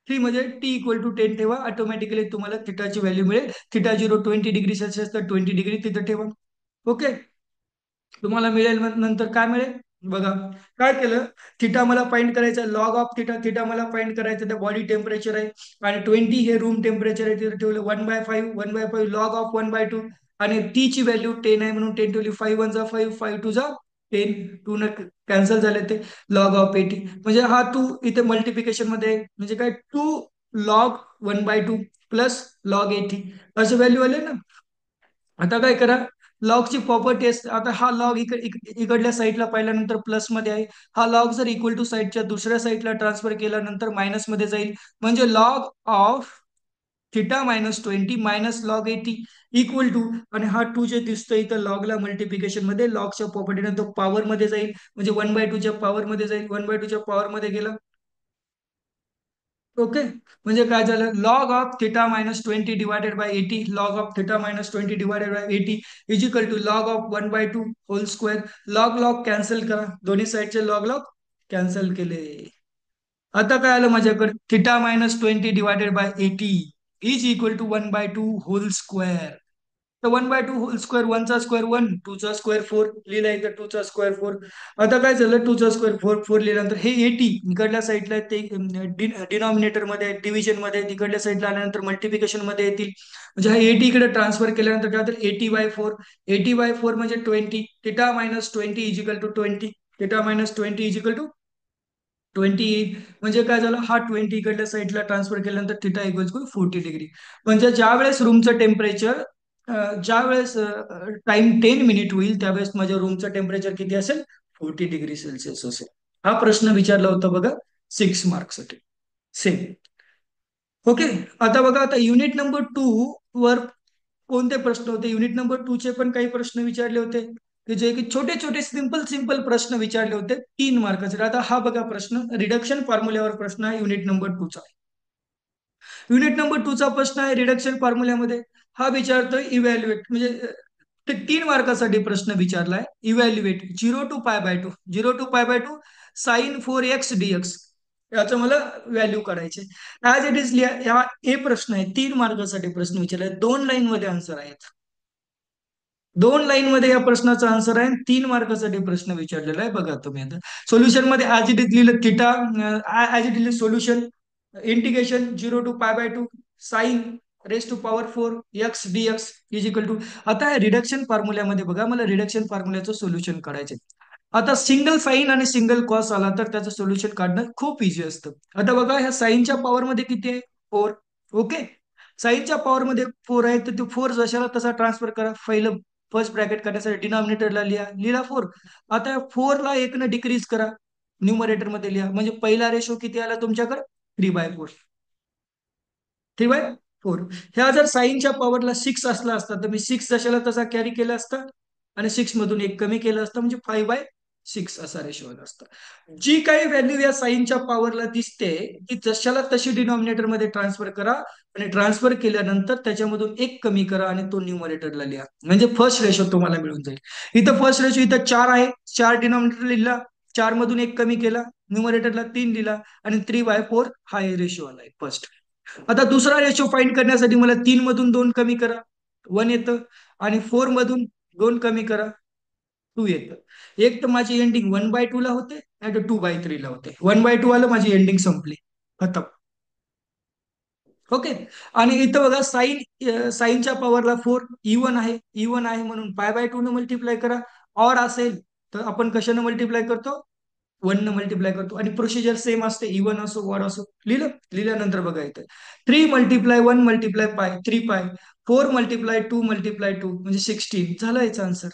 3 मध्ये टी इक्वल टू 10 ठेवा. ऑटोमॅटिकली तुम्हाला थिटाची व्हॅल्यू मिळेल. थिटा 20 डिग्री सेल्सिअस तर 20 डिग्री तिथं ठेवा. ओके. तुम्हाला मिळेल, नंतर काय मिळेल बघा. काय केलं, थिटा मला फाइंड करायचं, लॉग ऑफ थिटा. थिटा मला फाइंड करायचं, तर बॉडी टेम्परेचर आहे आणि 20 हे रूम टेम्परेचर आहे, तिथे ठेवलं 1/5 लॉग ऑफ 1/2. आणि टी ची व्हॅल्यू 10 आहे म्हणून 10 ठेवली. 5 1 जा 5, 5 2 जा 10, 2 न कॅन्सल झाले ते. लॉग ऑफ 80 म्हणजे हा 2 इथे मल्टिप्लिकेशन मध्ये आहे. म्हणजे काय, 2 लॉग 1/2 प्लस लॉग 80 असे व्हॅल्यू आले ना. आता काय करा, लॉगची प्रॉपर्टी असते. आता हा लॉग इकडल्या साईडला पाहिल्यानंतर प्लस मध्ये आहे. हा लॉग जर इक्वल टू साईडच्या दुसऱ्या साईडला ट्रान्सफर केल्यानंतर मायनस मध्ये जाईल. म्हणजे log of theta -20 minus log 80 equal to, आणि हा 2 जे दिसतोय इथं लॉगला मल्टिप्लिकेशन मध्ये, लॉगच्या प्रॉपर्टीने तो पॉवर मध्ये जाईल. म्हणजे 1/2 च्या पॉवर मध्ये जाईल. 1/2 च्या पॉवर मध्ये गेला. ओके. म्हणजे काय झालं, log of theta -20 divided by 80, log of theta -20 divided by 80 is equal to log of 1/2 whole square. Log log cancel करा, दोन्ही साईडचे लॉग लॉग कॅन्सल केले. आता काय आलं माझ्याकडे, theta -20 divided by 80 is equal to 1/2 whole square. तर 1/2 होल स्क्वेअर, 1 चा स्क्वेअर 1, 2 चा स्क्वेअर 4 लिहिला इथं, 2 चा स्क्वेअर 4. आता काय झालं, 2 चा स्क्वेअर 4 4 लिहिल्यानंतर हे 80 इकडल्या साईडला आहे, ते डिनॉमिनेटर मध्ये डिव्हिजन मध्ये, तिकडल्या साईडला आल्यानंतर मल्टिप्लिकेशन मध्ये येतील. म्हणजे हा 80 इकडे ट्रान्सफर केल्यानंतर काय होतं, 80/4. 80/4 म्हणजे 20. Theta -20 is equal to 20. Theta -20 is equal to 20. म्हणजे काय झालं, हा 20 इकडल्या साईडला ट्रान्सफर केल्यानंतर थिटा इक्वल्स टू 40 डिग्री. म्हणजे ज्या वेळेस रूमचं टेम्परेचर, ज्या वेळेस टाइम 10 मिनिट होईल त्यावेळेस माझ्या रूमचं टेम्परेचर किती असेल, 40 डिग्री सेल्सिअस असेल. हा प्रश्न विचारला होता बघा 6 मार्क्स साठी. सेम. ओके. आता बघा, आता युनिट नंबर टू वर कोणते प्रश्न होते? युनिट नंबर टू चे पण काही प्रश्न विचारले होते, की जे की छोटे छोटे सिंपल सिंपल प्रश्न विचारले होते 3 मार्काचे. आता हा बघा प्रश्न रिडक्शन फॉर्म्युल्यावर प्रश्न आहे युनिट नंबर टू चा. युनिट नंबर टू चा प्रश्न आहे रिडक्शन फॉर्म्युल्यामध्ये. हा विचारतोय इव्हॅल्युएट, म्हणजे ते 3 मार्कासाठी प्रश्न विचारलाय. Evaluate 0 to π/2, 0 to π/2 sin 4x dx, याचं मला व्हॅल्यू काढायचे. ऍज इट इज लिहा. हा ए प्रश्न आहे, 3 मार्कासाठी प्रश्न विचारलाय, 2 लाईन मध्ये आन्सर आहेत. 2 लाईन मध्ये या प्रश्नाचा आन्सर आहे. 3 मार्कासाठी प्रश्न विचारलेला आहे. बघा तुम्ही आता सोल्युशन मध्ये ऍज इट इज लिहिलं theta, as it is solution integration 0 to π/2 sine raise to power 4 x dx is equal to. आता रिडक्शन फॉर्म्युल्यामध्ये बघा, मला रिडक्शन फॉर्म्युल्याचं सोल्युशन काढायचे. आता सिंगल साइन आणि सिंगल कॉस आला तर त्याचं सोल्युशन काढणं खूप इझी असतं. आता बघा, ह्या साईनच्या पॉवर मध्ये किती आहे? 4. ओके. साईनच्या पॉवर मध्ये 4 आहे, तर तो 4 जशाला तसा ट्रान्सफर करा. पहिलं फर्स्ट ब्रॅकेट करण्यासाठी डिनॉमिनेटरला लिहा 4. आता 4 ला 1 न डिक्रीज करा, न्यूमरेटर मध्ये लिहा. म्हणजे पहिला रेशो किती आला तुमच्याकडे? 3/4. 3/4. ह्या जर साईनच्या पॉवरला 6 असला असता तर मी 6 जशाला तसा कॅरी केला असता, आणि 6 मधून 1 कमी केलं असतं, म्हणजे 5/6 असा रेशो आला असता. जी काही व्हॅल्यू या साईनच्या पॉवरला दिसते ती जशाला तशी डिनॉमिनेटर मध्ये ट्रान्सफर करा, आणि ट्रान्सफर केल्यानंतर त्याच्यामधून 1 कमी करा आणि तो न्यूमरेटरला लिहा. म्हणजे फर्स्ट रेशो तुम्हाला मिळून जाईल. इथं फर्स्ट रेशो इथं 4 आहे, 4 डिनॉमिनेटर लिहिला, 4 मधून 1 कमी केला, न्यूमरेटरला 3 दिला, आणि 3/4 हा रेशो आलाय फर्स्ट. आता दुसरा रेशो फाइंड करण्यासाठी मला 3 मधून 2 कमी करा, 1 येतं, आणि 4 मधून 2 कमी करा, 2 येतं. एक तर माझी एंडिंग 1/2 ला होते, नाही तर 2/3 ला होते. 1/2 आलं, माझी एंडिंग संपली, खतम. ओके. आणि इथं बघा साईनच्या पॉवरला 4, इवन आहे म्हणून π/2 न मल्टिप्लाय करा. ऑर असेल तर आपण कशानं मल्टिप्लाय करतो? 1 न मल्टिप्लाय करतो. आणि प्रोसिजर सेम असते, इवन असो वॉर असो. लिहिल्यानंतर बघा इथं 3 × 1 × π 3π, 4 × 2 × 2 म्हणजे 16 झालं याचं आन्सर.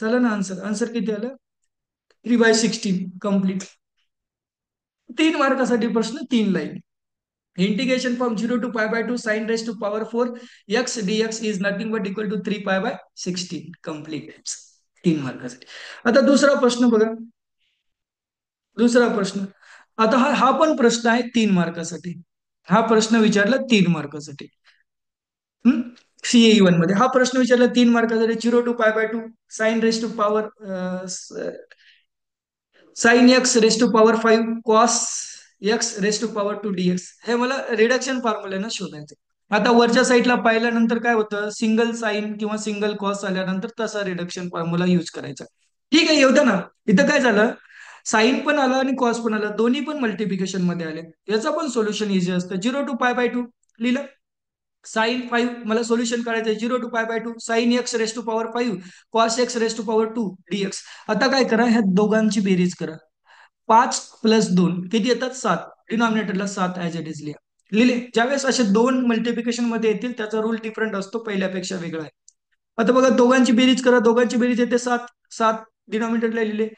झालं ना आन्सर? आन्सर किती आलं? 3/16 कम्प्लीट. 3 मार्कासाठी प्रश्न, 3 line. Integration from 0 to π/2 sine raise to power 4 x dx is nothing but equal to 3π/16 complete. 3 मार्कासाठी. आता दुसरा प्रश्न बघा. दुसरा प्रश्न. आता हा हा पण प्रश्न आहे 3 मार्कासाठी. हा प्रश्न विचारला 3 मार्कासाठी. सीए 1 मध्ये हा प्रश्न विचारला 3 मार्कासाठी. 0 to π/2 sine raise to power 5 cos x raise to power 2 dx. हे मला रिडक्शन फॉर्म्युल्यानं शोधायचं. आता वरच्या साईडला पाहिल्यानंतर काय होतं, सिंगल साइन किंवा सिंगल कॉस आल्यानंतर तसा रिडक्शन फॉर्म्युला युज करायचा. ठीक आहे, येऊ द्या ना. इथं काय झालं, साइन पण आला आणि कॉस पण आला, दोन्ही पण मल्टिप्लिकेशन मध्ये आले. याचं पण सोल्युशन इझी असतं. 0 to π/2 लिहिलं. sin 5 मला सोल्युशन काढायचं आहे. 0 to π/2 sine x raise to power 5 cos x raise to power 2 dx. आता काय करा, ह्या दोघांची बेरीज करा. 5 + 2 किती येतात? 7. डिनॉमिनेटरला 7 ऍज इट इज लिहा. लिहिले. ज्यावेळेस असे दोन मल्टिप्लिकेशन मध्ये येतील त्याचा रूल डिफरंट असतो, पहिल्यापेक्षा वेगळा आहे. आता बघा, दोघांची बेरीज करा. दोघांची बेरीज येते 7. 7 डिनॉमिनेटरला लिहिले.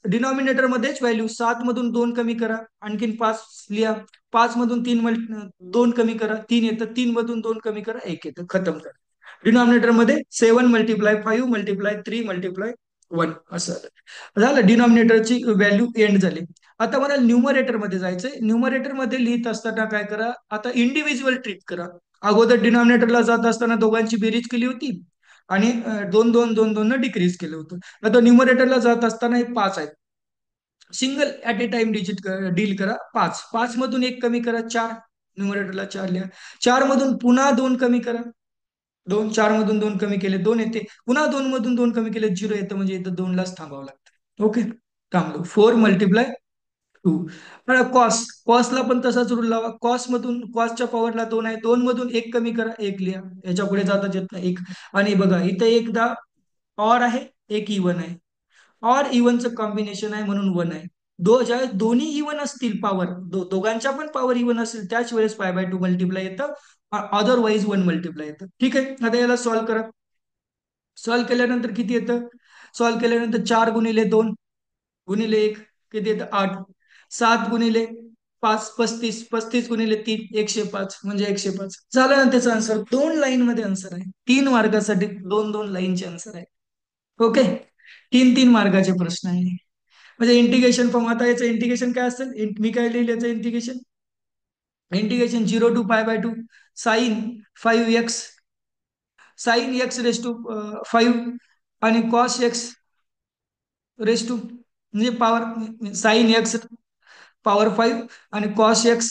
डिनॉमिनेटर मध्येच व्हॅल्यू 7 मधून 2 कमी करा, आणखीन 5 लिहा. 5 मधून 2 कमी करा, 3 येतं. 3 मधून 2 कमी करा, 1 येतं. खतम करा. डिनॉमिनेटर मध्ये 7 × 5 × 5 × 1 असं झालं. डिनॉमिनेटरची व्हॅल्यू एंड झाली. आता मला न्यूमरेटर मध्ये जायचंय. न्यूमरेटर मध्ये लिहित असताना काय करा, आता इंडिव्हिज्युअल ट्रीट करा. अगोदर डिनॉमिनेटरला जात असताना दोघांची बेरीज केली होती, आणि 2 2 2 2 न डिक्रीज केलं होतं. आता न्यूमरेटरला जात असताना हे 5 आहेत. Single at A time digit deal करा. 5 5 मधून 1 कमी करा, 4. न्यूमरेटरला 4 लिहा. 4 मधून पुन्हा 2 कमी करा, 2. 4 मधून 2 कमी केले, 2 येते. पुन्हा 2 मधून 2 कमी केले, 0 येतं. म्हणजे इथं 2 लाच थांबावं लागतं. ओके. थांबलो. 4 × 2. कॉसला पण तसाच रूल लावा. कॉसच्या पॉवरला 2 आहे, 2 मधून 1 कमी करा, 1 लिहा. याच्या पुढे जाता येत नाही, 1. आणि बघा इथं एकदा ऑर आहे, एक इवन आहे. ऑर इव्हनचं कॉम्बिनेशन आहे म्हणून 1 आहे. ज्यावेळेस दोन्ही इव्हन असतील पॉवर, दोघांच्या पण पॉवर इव्हन असेल, त्याच वेळेस π/2 मल्टिप्लाय येतं. अदरवाईज 1 मल्टिप्लाय येतं. ठीक आहे. आता याला सॉल्व्ह करा. सॉल्व्ह केल्यानंतर किती येतं? सॉल्व्ह केल्यानंतर 4 × 2 × 1 किती येतं? 8. 7 × पाच 35, 35 गुणिले 3 105 म्हणजे 105 झालं ना त्याचा आन्सर. 2 लाईन मध्ये आन्सर आहे. 3 मार्कासाठी दोन दोन लाईनचे आन्सर आहे. ओके, 3 3 मार्काचे प्रश्न आहे. म्हणजे इंटिग्रेशन फॉर्म, आता याचं इंटिग्रेशन काय असेल, मी काय लिहिलं याचं integration. Integration 0 to π/2 sine 5x, sine x raise to 5 आणि कॉस एक्स रेस टू म्हणजे पॉवर साईन एक्स पॉवर 5 आणि cos x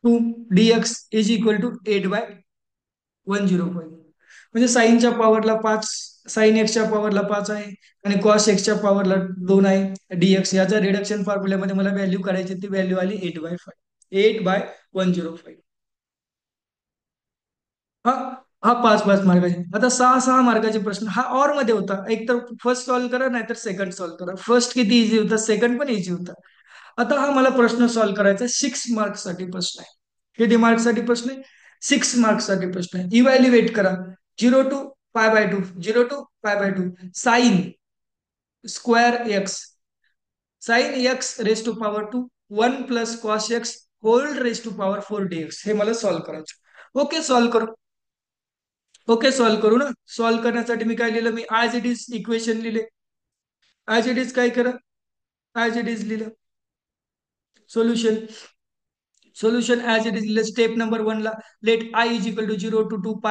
2 dx is equal to 8/105. म्हणजे साईनच्या पॉवरला 5, साईन एक्सच्या पॉवरला 5 आहे आणि कॉस एक्सच्या पॉवरला 2 आहे डीएक्स. याचा रिडक्शन फॉर्म्युल्यामध्ये मला व्हॅल्यू काढायची, ती व्हॅल्यू आली 8/5, 8/105. हा हा 5 5 मार्काचे. आता 6 6 मार्काचे प्रश्न हा ऑर मध्ये होता. एक तर फर्स्ट सॉल्व्ह करा, नाहीतर सेकंड सॉल्व्ह करा. फर्स्ट किती इझी होता, सेकंड पण इझी होता. आता हा मला प्रश्न सॉल्व्ह करायचा 6 मार्क्स साठी प्रश्न आहे. किती मार्क्स साठी प्रश्न आहे, 6 मार्क्स साठी प्रश्न आहे. इव्हॅल्युएट करा 0 to π/2, 0 to π/2 sine square x, sine x raise to power 2 1 plus cos x whole raise to power 4 dx. हे मला सॉल्व्ह करायचं. ओके सॉल्व्ह करू. ओके सॉल्व्ह करू ना. सॉल्व्ह करण्यासाठी मी काय लिहिलं, मी ॲज इट इज इक्वेशन लिहिले. ॲज इट इज काय करा, ॲज इट इज लिहिलं solution. Solution as it is लिहिलं. स्टेप नंबर 1 ला let I is equal to 0 to 2 π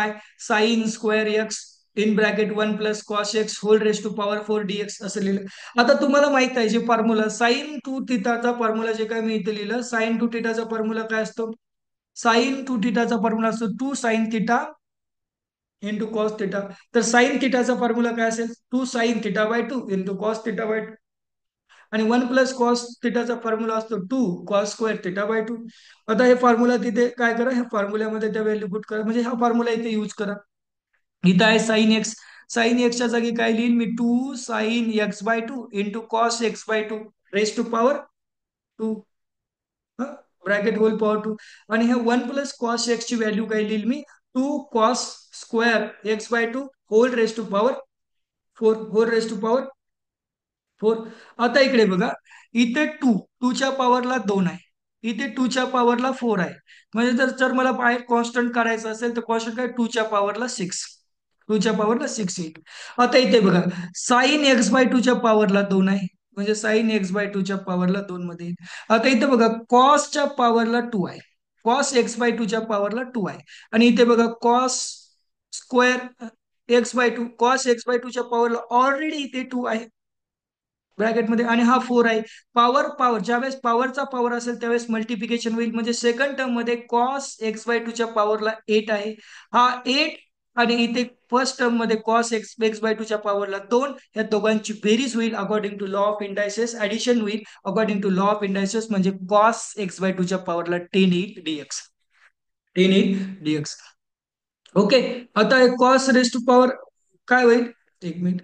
sine square x in bracket 1 plus cos x whole raise to power 4 dx असं लिहिलं. आता तुम्हाला माहित आहे जे फॉर्म्युला साईन टू थिटाचा फॉर्म्युला जे काय मी इथे लिहिलं, साईन टू थिटाचा फॉर्म्युला काय असतो, साईन टू थिटाचा फॉर्म्युला असतो 2 sin θ इंटू कॉस थिटा. तर साईन थिटाचा फॉर्म्युला काय असेल, 2 sin θ/2 इंटू कॉस थिटा/2 आणि 1 प्लस कॉस थिटाचा फॉर्म्युला असतो 2 cos² θ/2. आता हे फॉर्म्युला तिथे काय करा, ह्या फॉर्म्युल्यामध्ये त्या व्हॅल्यू पुट करा, म्हणजे हा फॉर्म्युला इथे यूज करा. इथं आहे साईन एक्स, साईन एक्सच्या जागी काय लिहिल मी, 2 sin x/2 into cos x/2 raise to power 2 bracket whole power 2 आणि हे 1 प्लस कॉस एक्स ची व्हॅल्यू काय लिहिल मी, 2 cos² x/2 whole raise to power 4, whole raise to power 4. आता इकडे बघा, इथे 2 च्या पॉवरला 2 आहे, इथे 2 च्या पॉवरला 4 आहे. म्हणजे जर जर मला बाहेर कॉन्स्टंट करायचं असेल तर कॉन्स्टंट काय, 2 च्या पॉवरला 6, 2 च्या पॉवरला 6 येईल. आता इथे बघा, साईन x/2 च्या पॉवरला 2 आहे, म्हणजे साईन x/2 च्या पॉवरला 2 मध्ये येईल. आता इथे बघा कॉसच्या पॉवरला 2 आहे, कॉस x/2 च्या पॉवरला 2 आहे. आणि इथे बघा cos square x/2, cos x/2 च्या पॉवरला ऑलरेडी इथे 2 आहे ब्रॅकेटमध्ये आणि हा 4 आहे. पॉवर पॉवर ज्यावेळेस पॉवरचा पॉवर असेल त्यावेळेस मल्टिप्लिकेशन होईल, म्हणजे सेकंड टर्म मध्ये कॉस x/2 च्या पॉवरला 8 आहे, हा 8 आणि इथे फर्स्ट टर्म मध्ये कॉस x/2 च्या पॉवरला 2, या दोघांची बेरीज होईल. According to law of indices addition होईल. According to law of indices म्हणजे कॉस x/2 च्या पॉवरला 10 येईल dx, 10 येईल dx. ओके, आता कॉस रेस टू पॉवर काय होईल, एक मिनिट.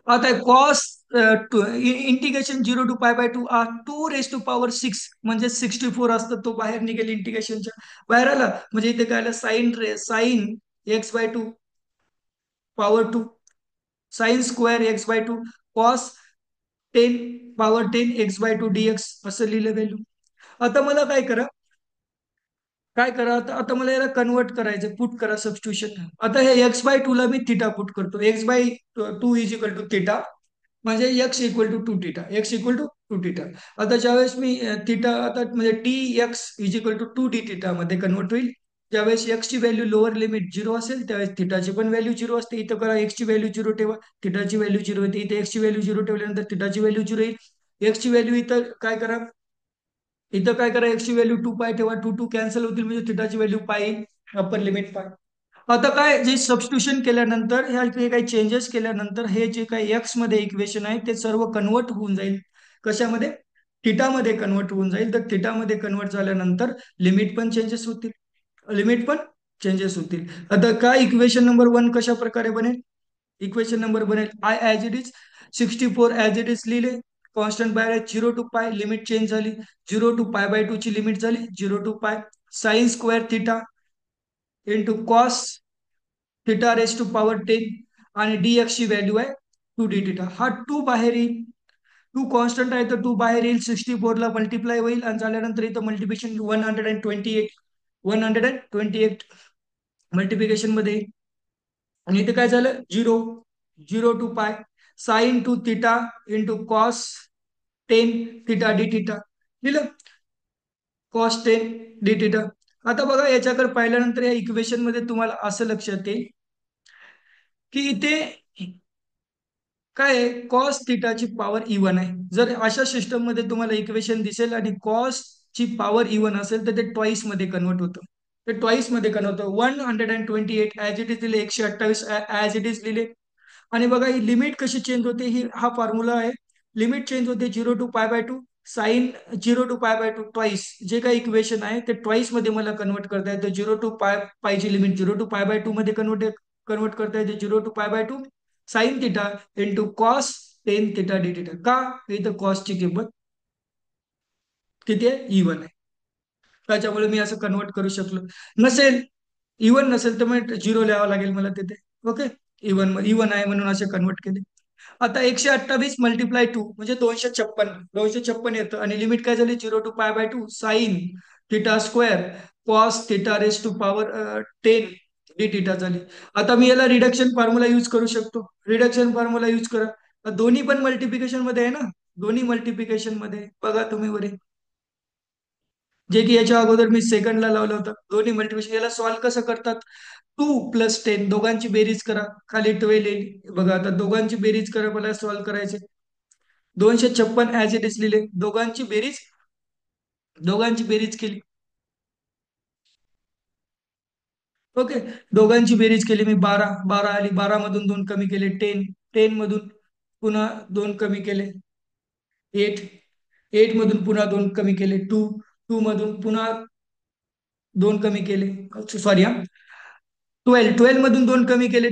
आता cos integration 0 to π/2 2 raise to power 6 म्हणजे 64 असतं, तो बाहेर निघेल इंटिग्रेशनच्या बाहेर आला. म्हणजे इथे काय आलं, sine x/2 power 2 sine square x/2 cos 10 power 10 x/2 dx असं लिहिलं व्हॅल्यू. आता मला काय करा, काय करा, आता मला याला कन्वर्ट करायचं, पुट करा सबस्टिट्यूशन. आता हे x/2 ला मी थिटा पुट करतो, x/2 is equal to theta म्हणजे x equal to 2 theta, x equal to 2 theta. आता ज्यावेळेस मी थिटा आता म्हणजे dx is equal to 2 d theta मध्ये कन्वर्ट होईल. ज्यावेळेस x ची व्हॅल्यू लोअर लिमिट 0 असेल त्यावेळेस थिटाची पण व्हॅल्यू 0 असते. इथं करा x ची व्हॅल्यू 0 ठेवा, थिटाची व्हॅल्यू 0 येते. इथे x ची व्हॅल्यू 0 ठेवल्यानंतर थिटाची व्हॅल्यू 0 येईल. x ची व्हॅल्यू इथं काय करा, इथं काय करा, x ची व्हॅल्यू 2π ठेवा, 2 कॅन्सल होतील म्हणजे थिटाची व्हॅल्यू पाय, अप्पर लिमिट पाय. आता काय, जे सबस्टिट्यूशन केल्यानंतर ह्या जे काही चेंजेस केल्यानंतर हे जे काही एक्स मध्ये इक्वेशन आहे ते सर्व कन्वर्ट होऊन जाईल कशामध्ये, थिटामध्ये कन्वर्ट होऊन जाईल. तर थिटामध्ये कन्वर्ट झाल्यानंतर लिमिट पण चेंजेस होतील, लिमिट पण चेंजेस होतील. आता काय इक्वेशन नंबर 1 कशा प्रकारे बनेल, इक्वेशन नंबर बनेल I as it is 64 as it is लिहिले, कॉन्स्टंट बाहेर आहे, 0 to π लिमिट चेंज झाली, 0 to π/2 ची लिमिट झाली 0 to π sine square theta into cos theta raise to power 10 आणि dx ची व्हॅल्यू आहे 2 d थिटा. हा 2 बाहेर येईल, टू कॉन्स्टंट आहे तर टू बाहेर येईल, 64 ला मल्टिप्लाय होईल आणि झाल्यानंतर इथं मल्टिप्लिकेशन 128 मल्टिप्लिकेशन मध्ये येईल. आणि इथे काय झालं, 0 to पाय sign to theta into cos 10 theta d theta लिहिलं, cos 10 डी थिटा. आता बघा याच्याकडे पाहिल्यानंतर या इक्वेशन मध्ये तुम्हाला असं लक्षात येईल की इथे काय आहे, कॉस थिटाची पॉवर इवन आहे. जर अशा सिस्टम मध्ये तुम्हाला इक्वेशन दिसेल आणि कॉस ची पॉवर इवन असेल तर ते ट्वाईस मध्ये कन्वर्ट होतं. ते ट्वाईस मध्ये कन्वर्ट होतं. 128 ऍज इट इज लिहिले, 128 ऍज इट इज लिहिले. आणि बघा ही लिमिट कशी चेंज होते, ही हा फॉर्म्युला आहे. लिमिट चेंज होते 0 to π/2 साइन 0 to π/2 ट्वाईस. जे काही इक्वेशन आहे ते ट्वाईस मध्ये मला कन्वर्ट करता येतं. 0 to π ची लिमिट 0 to π/2 मध्ये कन्वर्ट कन्वर्ट करता येते. 0 to π/2 sine theta into cos 10 theta d theta. का, इथं कॉसची किंमत किती आहे, इवन आहे. त्याच्यामुळे मी असं कन्वर्ट करू शकलो. नसेल, इवन नसेल तर मग झिरो लिहावं लागेल मला तिथे. ओके, इवन इवन आहे म्हणून असे कन्वर्ट केले. आता 128 मल्टिप्लाय 2 म्हणजे 256 येतं. आणि लिमिट काय झाली, 0 to π/2 sine theta square cos theta raise to power 10 d theta झाली. आता मी याला रिडक्शन फॉर्म्युला यूज करू शकतो. रिडक्शन फॉर्म्युला यूज करा. दोन्ही पण मल्टिप्लिकेशन मध्ये आहे ना, दोन्ही मल्टिप्लिकेशन मध्ये बघा तुम्ही वरी, जे की याच्या अगोदर मी सेकंडला लावलं होतं. दोन्ही मल्टिप्लिकेशन. याला सॉल्व्ह कसं करतात, 2 + 10 दोघांची बेरीज करा, खाली 12 येईल. बघा आता दोघांची बेरीज करा, मला सॉल्व्ह करायचे. 256 ऍज इट इज लिहिले, दोघांची बेरीज केली. ओके, दोघांची बेरीज केली मी, 12 12 आली. 12 मधून 2 कमी केले, 10 10 मधून पुन्हा 2 कमी केले, 8 8 मधून पुन्हा 2 कमी केले, 2 2 मधून पुन्हा 2 कमी केले, सॉरी हा, 12 मधून 2 कमी केले,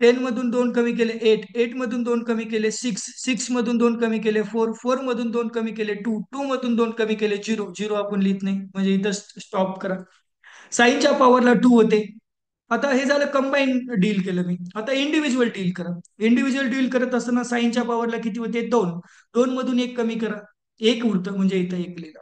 10 मधून 2 कमी केले, 8 मधून 2 कमी केले, 6 मधून 2 कमी केले, 4 मधून 2 कमी केले, 2 मधून 2 कमी केले, 0 आपण लिहित नाही म्हणजे इथं स्टॉप करा. साईनच्या पॉवरला 2 होते. आता हे झालं कंबाईन डील केलं मी. आता इंडिव्हिज्युअल डील करा. इंडिव्हिज्युअल डील करत असताना साईनच्या पॉवरला किती होते, 2. 2 मधून 1 कमी करा, 1 उरतं म्हणजे इथं 1 लिहिलं.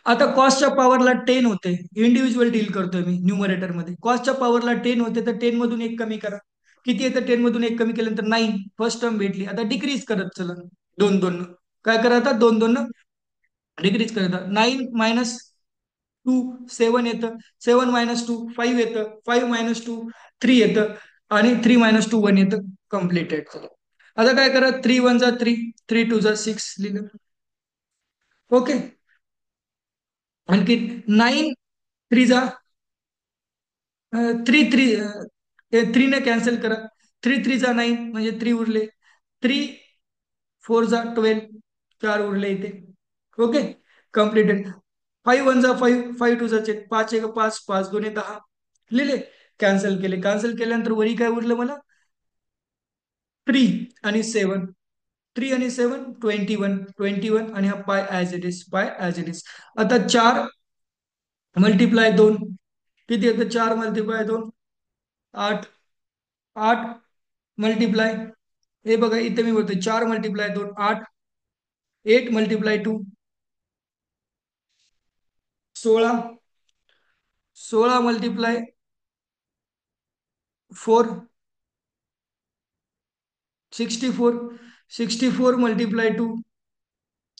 आता कॉस्टच्या पॉवरला 10 होते. इंडिव्हिज्युअल डील करतोय मी न्यूमरेटर मध्ये. कॉस्टच्या पॉवरला 10 होते तर 10 मधून 1 कमी करा. किती येतं, 10 मधून 1 कमी केल्यानंतर 9. फर्स्ट टर्म भेटली. आता डिक्रीज करत चला, 2 2 काय करा, आता 2 2 डिक्रीज करत. 9 - 2 7 येतं. 7 - 2 5 येतं. 5 - 2 3 येतं. आणि 3 - 2 1 येतं. कम्प्लिटेड. आता काय करा, 3 1 जा 3, 3 2 जा 6 लिहिलं. ओके, आणखी 9 3 जा 3 3 ने कॅन्सल करा. 3 3 जा 9 म्हणजे 3 उरले. 3 4 जा 12 4 उरले इथे. Okay, completed. 5 1 जा 5, 5 2 जा 6, 5 1 5, 5 2 10 लिहिले. कॅन्सल केले. कॅन्सल केल्यानंतर वरी काय उरलं मला, 3 आणि 7. 3 आणि 7 21 आणि हा पाय ऍज इट इज, पाय ऍज इट इज. आता 4 मल्टिप्लाय 2 किती येतं, 4 मल्टिप्लाय 2 8. 8 मल्टिप्लाय, हे बघा इथे मी बोलतोय 4 मल्टिप्लाय 2 8. 8 मल्टिप्लाय 2 16. 16 मल्टिप्लाय 4 64. 64 मल्टिप्लाय 2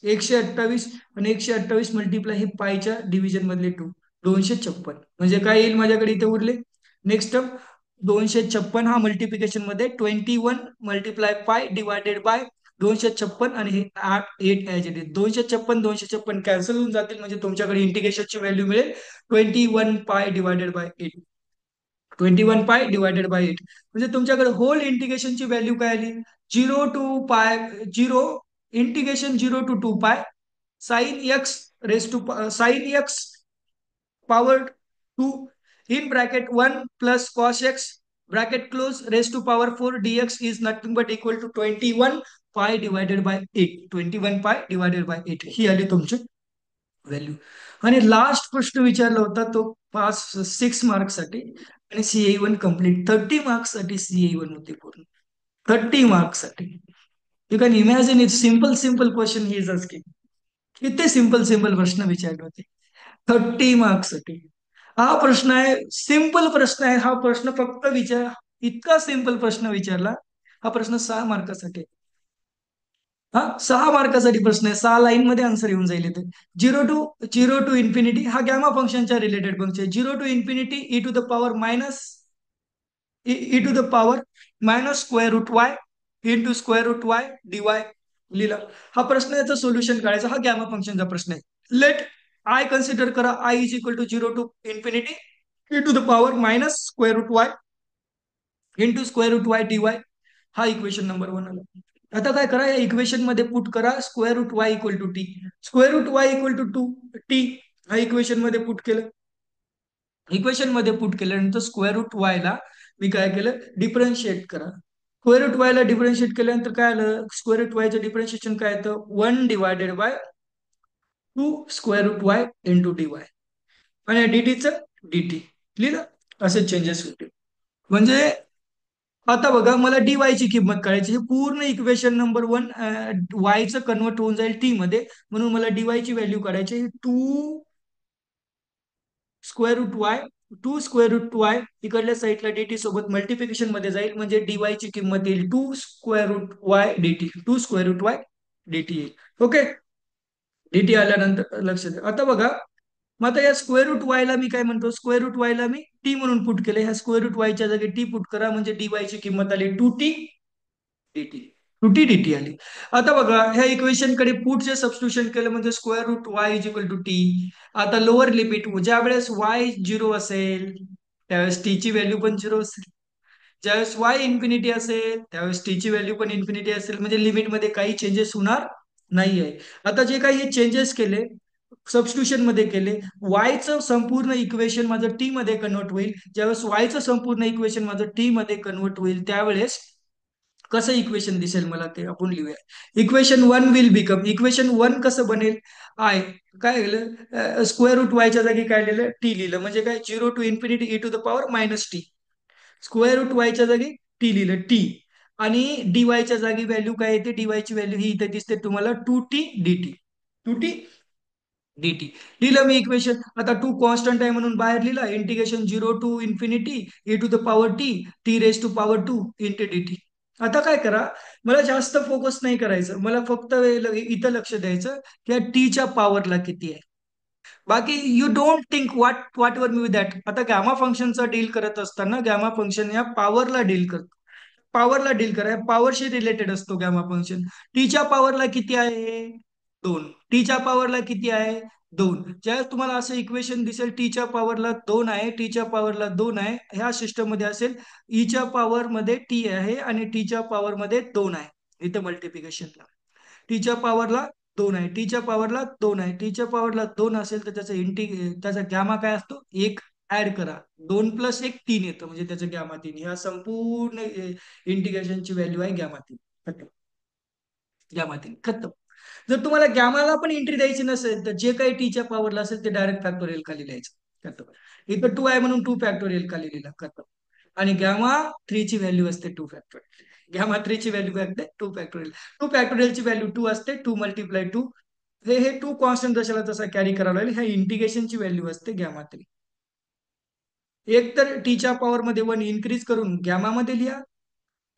128. आणि 128 मल्टिप्लाय हे पायच्या डिव्हिजन मधले 2, 256. म्हणजे काय येईल माझ्याकडे इथे उरले, नेक्स्ट टर्म 256. हा मल्टिप्लिकेशन मध्ये 21 मल्टिप्लाय पाय डिवायडेड बाय 256. आणि हे 8 ऍज इट इज. 256 कॅन्सल होऊन जातील म्हणजे तुमच्याकडे इंटिग्रेशनची व्हॅल्यू मिळेल 21 pi divided by 8. 21 pi divided by 8 म्हणजे तुमच्याकडे होल इंटिग्रेशनची व्हॅल्यू काय आली, 0 to π 0 integration 0 to 2 pi sine x raise to sine x power 2 in bracket 1 plus cos x bracket close raise to power 4 dx is nothing but equal to 21 pi divided by 8. 21 pi divided by 8 ही आली तुमची व्हॅल्यू. आणि लास्ट प्रश्न विचारला होता तो पास 6 मार्क्स साठी आणि सीए 1 कम्प्लीट 30 मार्क्स साठी. सीए 1 होते पूर्ण 30 मार्क्स साठी. You can imagine it, simple simple question he is asking. किती सिम्पल सिम्पल प्रश्न विचारले होते. 30 मार्क्ससाठी. हा प्रश्न आहे, सिम्पल प्रश्न आहे. हा प्रश्न फक्त विचार, इतका सिम्पल प्रश्न विचारला. हा प्रश्न 6 मार्कासाठी. हा 6 मार्कासाठी प्रश्न आहे. 6 लाईन मध्ये आन्सर येऊन जाईल इथे. झिरो टू इन्फिनिटी हा गॅमा फंक्शनच्या related function. Zero to infinity e to the power square root y into square root y dy लिहिलं. हा प्रश्न, याचं सोल्युशन काढायचं. हा गॅमा फंक्शनचा प्रश्न आहे. लेट आय कन्सिडर करा, I is equal to zero to infinity e to the power into square root y dy. हा इक्वेशन नंबर 1 आला. आता काय करा, या इक्वेशन मध्ये पुट करा square root y equal to t. Square root y equal to to t. हा इक्वेशन मध्ये पुट केलं. इक्वेशन मध्ये पुट केल्यानंतर स्क्वेअर रूट वाय ला मी काय केलं, डिफरन्शिएट करा. स्क्वेअर रूट वाय ला डिफरन्शिएट केल्यानंतर काय आलं, स्क्वेअर रूट वायचं डिफरन्शिएशन काय येतं, 1/2 square root y into d y. आणि डीटीचं डीटी लिहिलं. असे चेंजेस होते. म्हणजे आता बघा, मला dy ची किंमत काढायची. हे पूर्ण इक्वेशन नंबर 1 वायचं कन्वर्ट होऊन जाईल टी मध्ये. म्हणून मला dy ची व्हॅल्यू काढायची. Square root y to square root y इकडल्या साईडला डीटी सोबत मल्टिप्लिकेशन मध्ये जाईल. म्हणजे dy ची किंमत येईल 2 स्क्वेअर रूट वाय डीटी येईल. ओके. डीटी आल्यानंतर लक्ष द्या. आता बघा, मग आता या स्क्वेअर रूट वायला मी काय म्हणतो, स्क्वेअर रूट वायला मी टी म्हणून पुट केलं. ह्या स्क्वेअर रूट वायच्या जागी टी पुट करा. म्हणजे dy ची किंमत आली 2t dt. 2t dt आली. आता बघा, ह्या इक्वेशन कडे पुटचे सबस्टिट्यूशन केलं म्हणजे square root y is equal to t. आता लोअर लिमिट, ज्या वेळेस वाय झिरो असेल त्यावेळेस टी ची व्हॅल्यू पण झिरो असेल. ज्यावेळेस वाय इन्फिनिटी असेल त्यावेळेस टी ची व्हॅल्यू पण इन्फिनिटी असेल. म्हणजे लिमिटमध्ये काही चेंजेस होणार नाही आहे. आता जे काही हे चेंजेस केले, सबस्टिट्यूशन मध्ये केले, वायचं संपूर्ण इक्वेशन माझं टी मध्ये कन्वर्ट होईल. ज्यावेळेस वायचं संपूर्ण इक्वेशन माझं टी मध्ये कन्वर्ट होईल त्यावेळेस कसं इक्वेशन दिसेल मला ते आपण लिहूया. इक्वेशन 1 विल बिकम, इक्वेशन 1 कसं बनेल, आय काय लिहिलं, स्क्वेअर रूट वायच्या जागी काय लिहिलं, टी लिहिलं. म्हणजे काय, zero to infinity e to the power -t. Square root वायच्या जागी टी लिहिलं, टी. आणि डीवायच्या जागी व्हॅल्यू काय येते, डीवायची व्हॅल्यू ही इथे दिसते तुम्हाला 2t dt. 2t dt लिहिलं मी इक्वेशन. आता टू कॉन्स्टंट आहे म्हणून बाहेर लिहिला. Integration zero to infinity e to the power t raise to power 2 into dt. आता काय करा, मला जास्त फोकस नाही करायचं, मला फक्त इथं लक्ष द्यायचं की या टीच्या पॉवरला किती आहे. बाकी यू डोंट थिंक व्हॉट वर मी दॅट. आता गॅमा फंक्शनचा डील करत असताना गॅमा फंक्शन या पॉवरला डील करतो. पॉवरला डील करा, पॉवरशी रिलेटेड असतो गॅमा फंक्शन. टीच्या पॉवरला किती आहे, 2. टीच्या पॉवरला किती आहे, 2. ज्यावेळेस तुम्हाला असं इक्वेशन दिसेल टीच्या पॉवरला 2 आहे, टीच्या पॉवरला 2 आहे, ह्या सिस्टम मध्ये असेल ईच्या पॉवर मध्ये टी आहे आणि टीच्या पॉवर मध्ये 2 आहे. इथं मल्टिप्लिकेशनला टीच्या पॉवरला 2 आहे, टीच्या पॉवरला 2 आहे. टीच्या पॉवरला 2 असेल तर त्याचा गॅमा काय असतो, एक ऍड करा. 2 + 1 3 येतं, म्हणजे त्याचं गॅमा 3. ह्या संपूर्ण इंटिग्रेशनची व्हॅल्यू आहे गॅमा 3. खतम. गॅमा 3 खतम. जर तुम्हाला गॅमाला पण एंट्री द्यायची नसेल तर जे काही टीच्या पॉवरला असेल ते डायरेक्ट फॅक्टोरियल खाली लिहायचं. खतम. इथं 2 आहे म्हणून 2 फॅक्टोरियल खाली लिहिला. खतम. आणि गॅमा 3 ची व्हॅल्यू असते 2 फॅक्टोरियल. गॅमा 3 ची व्हॅल्यू काय असते, 2 फॅक्टोरियल. 2 फॅक्टोरियलची व्हॅल्यू 2 असते. 2 × 2. हे 2 कॉन्स्टंट जशाला तसा कॅरी करावं लागेल. ह्या इंटिग्रेशनची व्हॅल्यू असते गॅमा 3. एक तर टीच्या पॉवर मध्ये 1 इन्क्रीज करून गॅमा मध्ये लिहा,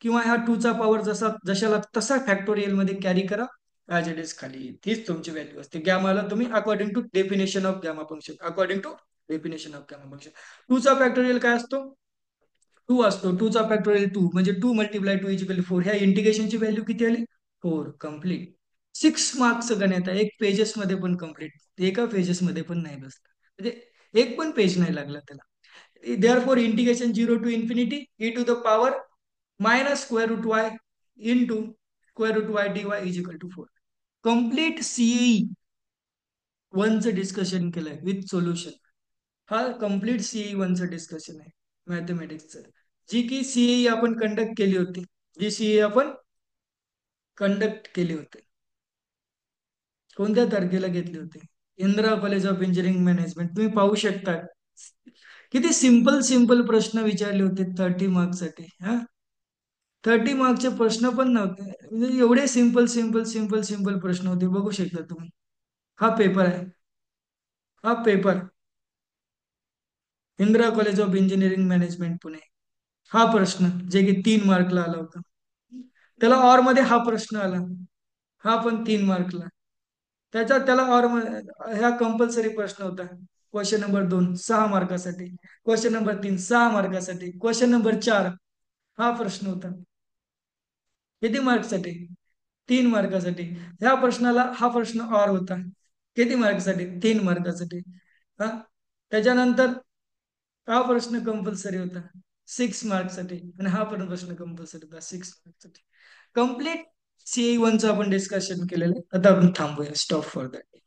किंवा ह्या 2 चा पॉवर जशाला तसा फॅक्टोरियल मध्ये कॅरी करा. ऍज इट इज खाली येईल. तीच तुमची व्हॅल्यू असते. गॅमाला तुम्ही according to definition of gamma function, according to definition of gamma function 2 चा फॅक्टोरियल काय असतो, 2 असतो. 2 चा फॅक्टोरियल 2 म्हणजे 2 × 2 इज 4. ह्या इंटिग्रेशनची व्हॅल्यू किती आली, 4. कम्प्लीट. 6 मार्क्स गणित आहे. एक पेजेस मध्ये पण कम्प्लीट, एका पेजेस मध्ये पण नाही बसला. म्हणजे एक पण पेज नाही लागला त्याला. therefore integration 0 to infinity e to the power - square root y into square root y dy is equal to 4. Complete CE 1 चं डिस्कशन केलंय विथ सोल्युशन. हा कम्प्लीट सीई 1 चं डिस्कशन आहे मॅथमॅटिक्सचं. जी की सीई आपण कंडक्ट केली होती, जी सीई आपण कंडक्ट केली होती. कोणत्या तारखेला घेतली होती, Indira college of engineering management. तुम्ही पाहू शकता किती सिंपल सिंपल प्रश्न विचारले होते 30 मार्क्स साठी. हा 30 मार्कचे प्रश्न पण नव्हते, म्हणजे एवढे सिंपल सिंपल सिंपल सिंपल प्रश्न होते, बघू शकता तुम्ही. हा पेपर आहे. हा paper Indira college of engineering management Pune. हा प्रश्न जे की 3 मार्कला आला होता. त्याला ऑर मध्ये हा प्रश्न आला. हा पण 3 मार्कला. त्याला ऑर ह्या कंपल्सरी प्रश्न होता. क्वेश्चन नंबर 2 6 मार्कासाठी. क्वेश्चन नंबर 3 6 मार्कासाठी. क्वेश्चन नंबर 4 हा प्रश्न होता. किती मार्कसाठी? 3 मार्कासाठी. ह्या प्रश्नाला हा प्रश्न ऑर होता. किती मार्कसाठी? 3 मार्कासाठी. हा. त्याच्यानंतर हा प्रश्न कंपल्सरी होता 6 मार्कसाठी, आणि हा पण प्रश्न कंपल्सरी होता 6 मार्कसाठी. कम्प्लीट CA 1 चं आपण डिस्कशन केलेलं आहे. आता आपण थांबूया. Stop for that.